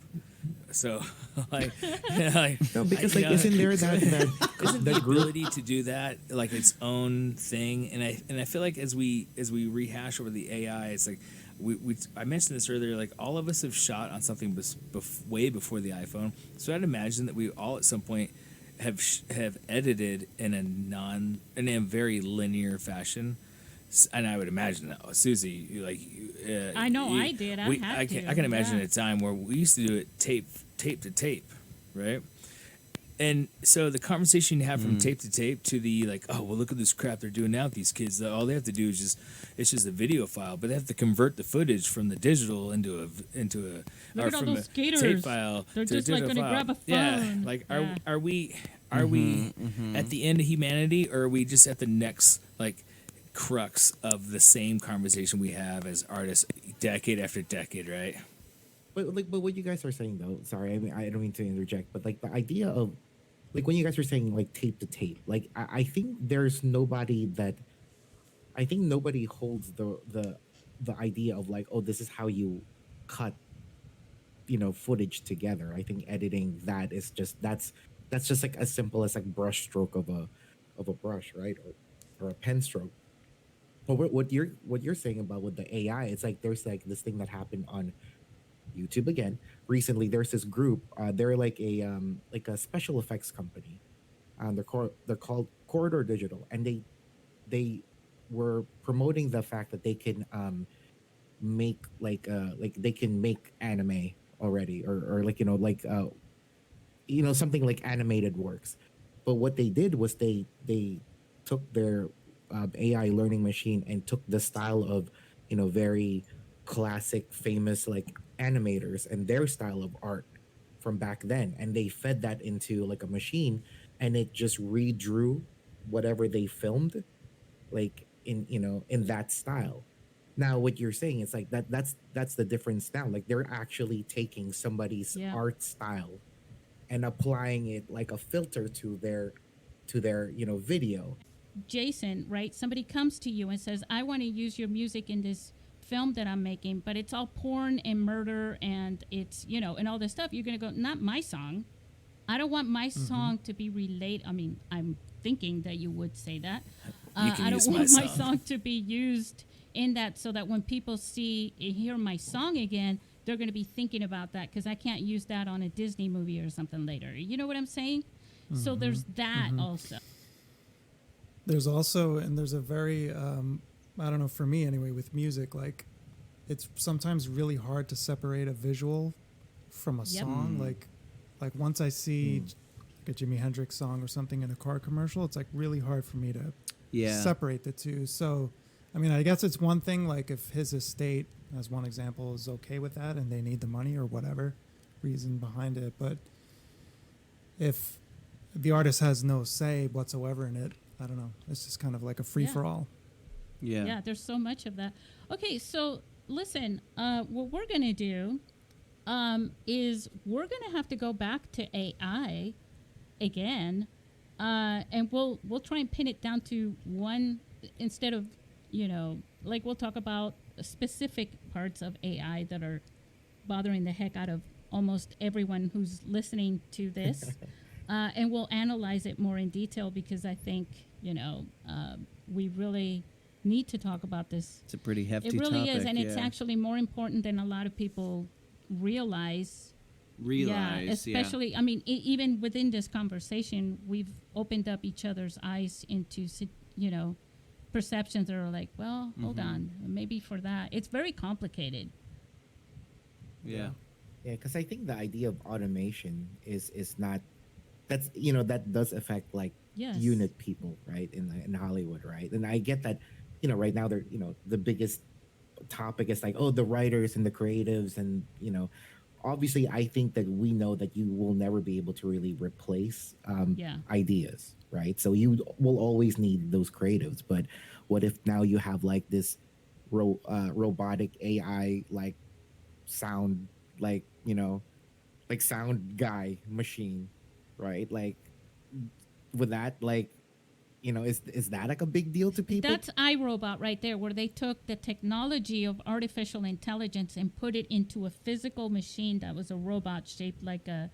So like, No, because like, isn't there that isn't that the group? ability to do that like its own thing? And I feel like as we rehash over the AI, it's like I mentioned this earlier. Like all of us have shot on something way before the iPhone. So I'd imagine that we all at some point have edited in a very linear fashion. And I would imagine that Susie, I know I did. I can imagine a time where we used to do it tape to tape, right? And so the conversation you have from tape to tape to the like, oh well, look at this crap they're doing now with these kids. All they have to do is just a video file, but they have to convert the footage from the digital into a Look or at all from those a skaters. tape file They're to a just like digital going to file. grab a Yeah, phone. like Yeah. are we at the end of humanity, or are we just at the next like crux of the same conversation we have as artists decade after decade, right? But what you guys are saying though, sorry, I mean I don't mean to interject, but like the idea of like when you guys are saying like tape to tape, like I think nobody holds the idea of like, oh, this is how you cut, footage together. I think editing that is that's just like as simple as like brush stroke of a brush, right? Or a pen stroke. But what you're saying about with the AI, it's like there's like this thing that happened on YouTube again recently. There's this group. They're like a special effects company. They're called Corridor Digital, and they were promoting the fact that they can make like they can make anime already, or like something like animated works. But what they did was they took their AI learning machine and took the style of very classic famous like animators and their style of art from back then, and they fed that into like a machine, and it just redrew whatever they filmed like in that style. Now what you're saying is like that's the difference now. Like they're actually taking somebody's Yeah. art style and applying it like a filter to their video. Jason, right? Somebody comes to you and says, I want to use your music in this film that I'm making, but it's all porn and murder and it's, and all this stuff. You're going to go, not my song. I don't want my song to be related. I mean, I'm thinking that you would say that. You can I use don't my want my song. song to be used in that, so that when people hear my song again, they're going to be thinking about that, because I can't use that on a Disney movie or something later. You know what I'm saying? So there's that also. There's also, and there's a very, I don't know, for me anyway, with music, like it's sometimes really hard to separate a visual from a Yep. song. Like once I see like a Jimi Hendrix song or something in a car commercial, it's like really hard for me to separate the two. So, I mean, I guess it's one thing, like if his estate, as one example, is okay with that and they need the money or whatever reason behind it. But if the artist has no say whatsoever in it, I don't know. It's just kind of like a free for all. Yeah, there's so much of that. Okay, so listen, what we're going to do is we're going to have to go back to AI again, and we'll try and pin it down to one instead of, like we'll talk about specific parts of AI that are bothering the heck out of almost everyone who's listening to this. And we'll analyze it more in detail because I think, we really need to talk about this. It's a pretty hefty It really topic, is, and it's yeah. actually more important than a lot of people realize. Yeah, especially, I mean, even within this conversation, we've opened up each other's eyes into, perceptions that are like, well, hold on, maybe for that. It's very complicated. Yeah. Yeah, because I think the idea of automation is not, that's, that does affect like Yes. unit people, right, in Hollywood, right? And I get that, right now they're, the biggest topic is like, oh, the writers and the creatives, and obviously I think that we know that you will never be able to really replace ideas, right? So you will always need those creatives. But what if now you have like this robotic AI like sound, like like sound guy machine, right? Like, with that, like, is that like a big deal to people? That's iRobot right there, where they took the technology of artificial intelligence and put it into a physical machine that was a robot shaped like a,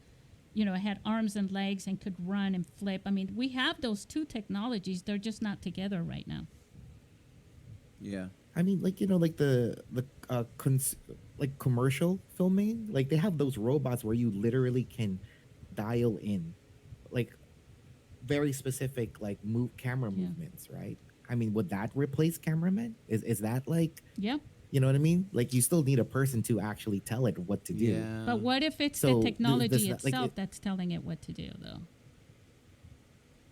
it had arms and legs and could run and flip. I mean, we have those two technologies. They're just not together right now. Yeah. I mean, like, like the like commercial filming, like they have those robots where you literally can dial in, like, very specific like camera movements, right? I mean, would that replace cameramen? Is that like, Yep. You know what I mean? Like, you still need a person to actually tell it what to do. Yeah. But what if it's So the technology like, itself that's telling it what to do, though?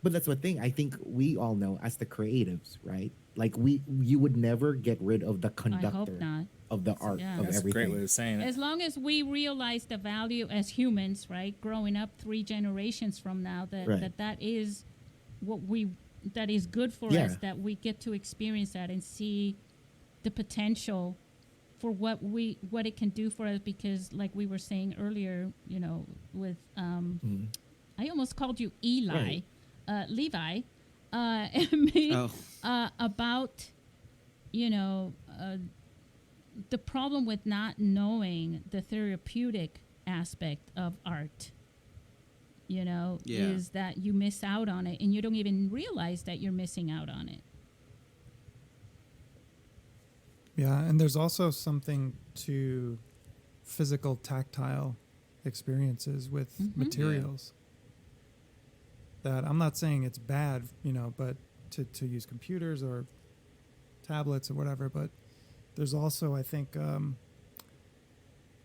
But that's the thing. I think we all know as the creatives, right? Like, you would never get rid of the conductor not. of the art Yeah. of That's a everything. great way of saying it. As long as we realize the value as humans, right, growing up 3 generations from now, Right. that is that is good for Yeah. us, that we get to experience that and see the potential for what it can do for us. Because like we were saying earlier, with I almost called you Eli, Right. Levi, about the problem with not knowing the therapeutic aspect of art, is that you miss out on it and you don't even realize that you're missing out on it. Yeah, and there's also something to physical, tactile experiences with materials. That I'm not saying it's bad, but to use computers or tablets or whatever, but there's also, I think,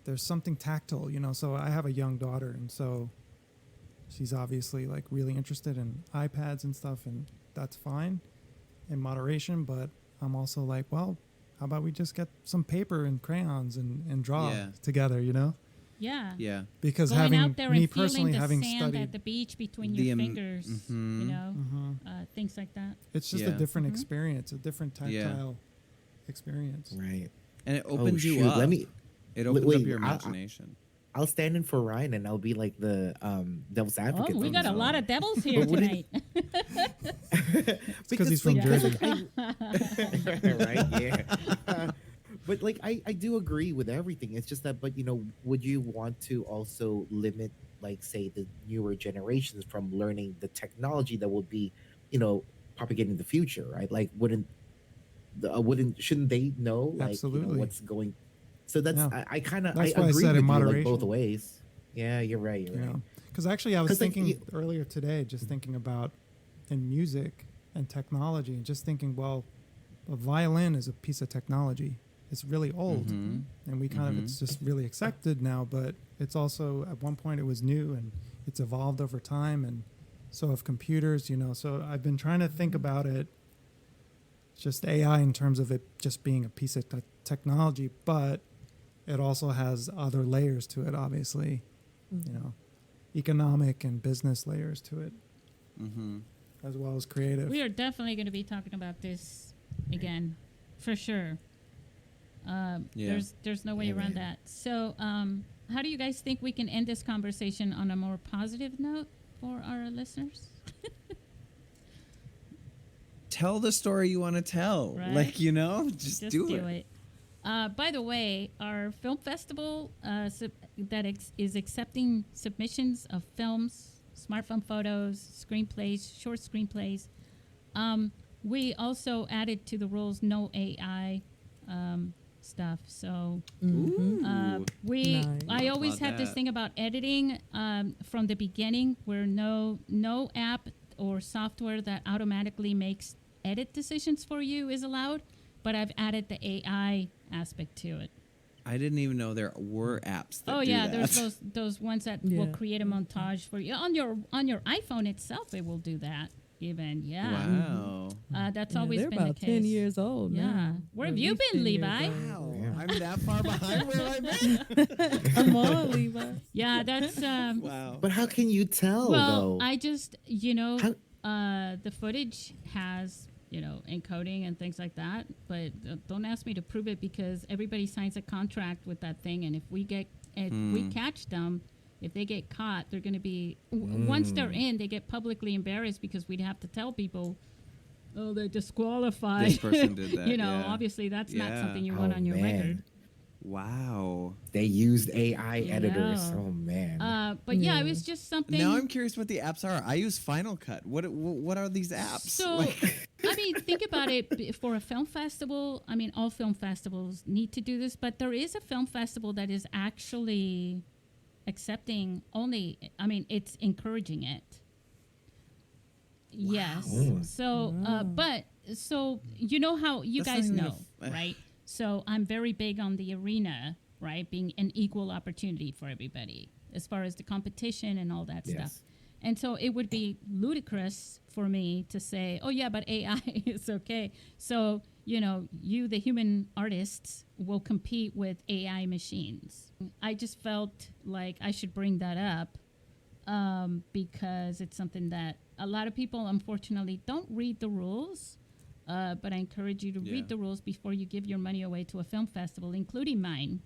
there's something tactile, so I have a young daughter, and so she's obviously like really interested in iPads and stuff, and that's fine in moderation, but I'm also like, well, how about we just get some paper and crayons and draw together, Yeah. Yeah. Because Going having out there me and feeling personally the having sand studied, at the beach between The, your fingers, things like that. it's just a Yeah. different experience, a different tactile experience. Right. And it opens you shoot. up. It opens wait, up your imagination. I'll stand in for Ryan, and I'll be like the devil's advocate. Oh, we on got this a lot one. of devils here tonight. Because he's from Jersey. Right? Yeah. But like, I do agree with everything. It's just that, but would you want to also limit, like, say, the newer generations from learning the technology that will be, propagating the future, right? Like, shouldn't they know, like, Absolutely. what's going? So that's Yeah. I kind of That's I why I agree said with in you, like, moderation. both ways. Yeah, you're right. You're right. Because actually, I was 'Cause, like, thinking earlier today, just thinking about in music and technology, and just thinking, well, a violin is a piece of technology. It's really old, and we kind of it's just really accepted now. But it's also, at one point it was new, and it's evolved over time. And so have computers, So I've been trying to think about it, just AI in terms of it just being a piece of technology, but it also has other layers to it, obviously, economic and business layers to it, as well as creative. We are definitely going to be talking about this again for sure. There's no way around that. So, how do you guys think we can end this conversation on a more positive note for our listeners? Tell the story you want to tell. Right? Like, just do it. By the way, our film festival is accepting submissions of films, smartphone photos, screenplays, short screenplays. We also added to the rules no AI stuff. So Nice. I always Applaud have this that. thing about editing from the beginning, where no app or software that automatically makes edit decisions for you is allowed. But I've added the AI aspect to it. I didn't even know there were apps that do that. There's those ones that will create a montage for you on your iPhone itself. It will do that. Even Wow. that's Yeah, always they're been about the case. 10 years old Yeah. now. Where Or have at you least been, 10 years Levi? old. Wow. I'm that far behind. Where have I been? Come on, Levi. Yeah, that's Wow. But how can you tell well. though? I just the footage has encoding and things like that, but don't ask me to prove it, because everybody signs a contract with that thing, and if we catch them, if they get caught, they're going to be once they're in, they get publicly embarrassed, because we'd have to tell people, oh, they're disqualified. This person did that. Yeah. Obviously that's not Yeah. something you want on your record. Wow. They used AI editors. Yeah. Oh man. But yeah, it was just something. Now I'm curious what the apps are. I use Final Cut. What are these apps? So, I mean, think about it. For a film festival, I mean, all film festivals need to do this, but there is a film festival that is actually accepting only, I mean, it's encouraging it. Yes. So, so you know how you That's guys not even know, right? So I'm very big on the arena, right? Being an equal opportunity for everybody as far as the competition and all that stuff. And so it would be ludicrous for me to say, oh, yeah, but AI is okay. So, you, the human artists, will compete with AI machines. I just felt like I should bring that up because it's something that a lot of people, unfortunately, don't read the rules. But I encourage you to read the rules before you give your money away to a film festival, including mine.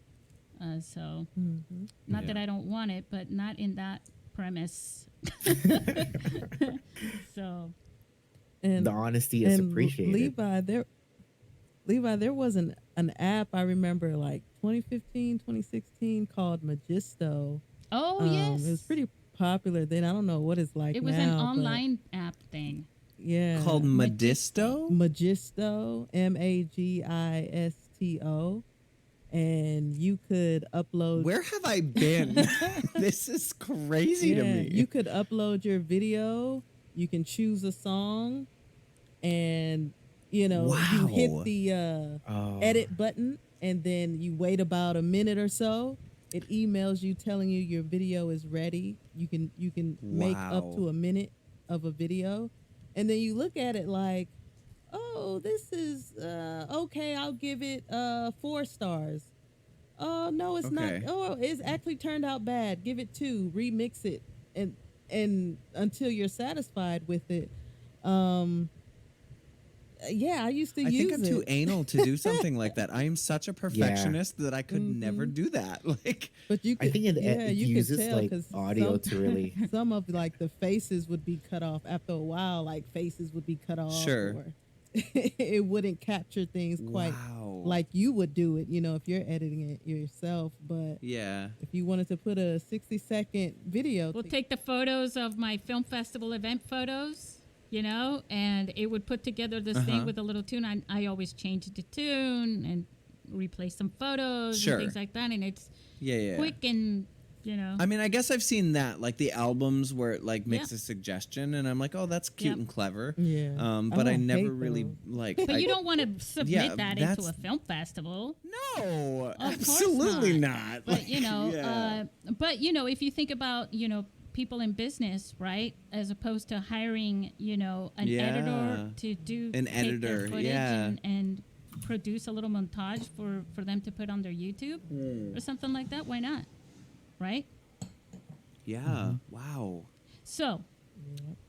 Not that I don't want it, but not in that premise. So, the honesty is appreciated. Levi, there was an app I remember, like 2015, 2016, called Magisto. Oh, yes. It was pretty popular then. I don't know what it's like it was now, an but online app thing. Yeah. Called Magisto? Magisto, Magisto. And you could upload. Where have I been? This is crazy to me. You could upload your video. You can choose a song, and you hit the edit button, and then you wait about a minute or so. It emails you telling you your video is ready. You can make up to a minute of a video, and then you look at it like, oh, this is okay. I'll give it 4 stars. Oh no, it's not. Oh, it's actually turned out bad. Give it 2. Remix it, and until you're satisfied with it. Yeah, I used to use it. I think I'm too anal to do something like that. I am such a perfectionist that I could never do that. Like, but you could, I think it you uses could tell, like 'cause audio to really. Some of like the faces would be cut off after a while. Like faces would be cut off. Sure. Or it wouldn't capture things quite like you would do it, if you're editing it yourself. But yeah, if you wanted to put a 60-second video, we'll take the photos of my film festival event photos, and it would put together this thing with a little tune. I always change the tune and replace some photos and things like that, and it's quick and I mean, I guess I've seen that, like the albums where it like makes a suggestion, and I'm like, oh, that's cute and clever. Yeah. But I never really like. But you don't want to submit that into a film festival. No, Of absolutely not. But if you think about people in business, right, as opposed to hiring an editor to do an editor, footage and produce a little montage for them to put on their YouTube or something like that. Why not? Right? Yeah. Wow. So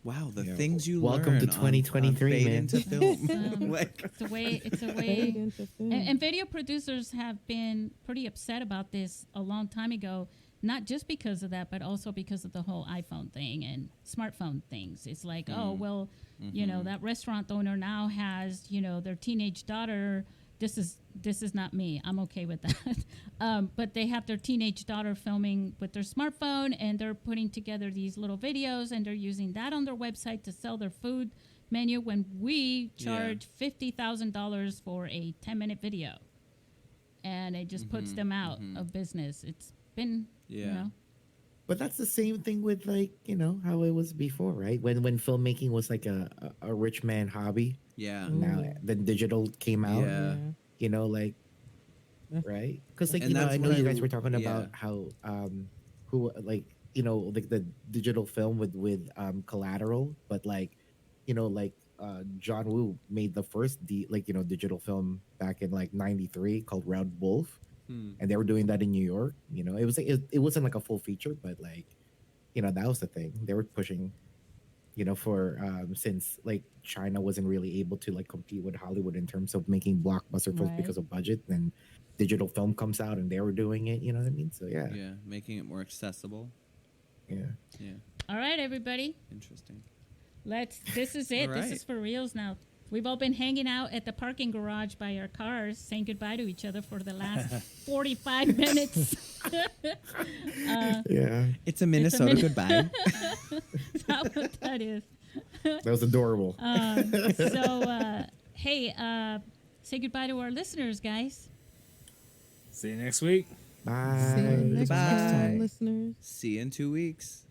Wow, the Yeah. things you Welcome learn to 2023, on Fade man. into film. It's a way. It's a Fade way. into film. And video producers have been pretty upset about this a long time ago, not just because of that, but also because of the whole iPhone thing and smartphone things. It's like, oh, well, you know, that restaurant owner now has, you know, their teenage daughter. This is not me. I'm okay with that. But they have their teenage daughter filming with their smartphone, and they're putting together these little videos, and they're using that on their website to sell their food menu when we charge $50,000 for a 10-minute video. And it just puts them out of business. It's been, you know. But that's the same thing with, like, you know, how it was before, right? When filmmaking was like a rich man hobby. Yeah. Now then digital came out. Yeah. You know, like, right? Because, like, And you know, that's I know what you I- guys were talking yeah. about how who, like, you know, like the digital film with Collateral, but, like, you know, like John Woo made the first digital film back in like '93 called Red Wolf. And they were doing that in New York. You know, it was like, it wasn't like a full feature, but, like, you know, that was the thing they were pushing. You know, for since, like, China wasn't really able to, like, compete with Hollywood in terms of making blockbuster films because of budget, then digital film comes out and they were doing it. You know what I mean? So yeah, Making it more accessible. yeah. All right, everybody. Interesting. This is it. All This right. is for reals now. We've all been hanging out at the parking garage by our cars, saying goodbye to each other for the last 45 minutes. Yeah, It's a Minnesota goodbye. Is that what that is? that was adorable. Hey, say goodbye to our listeners, guys. See you next week. Bye. See you next Bye. time, listeners. See you in 2 weeks.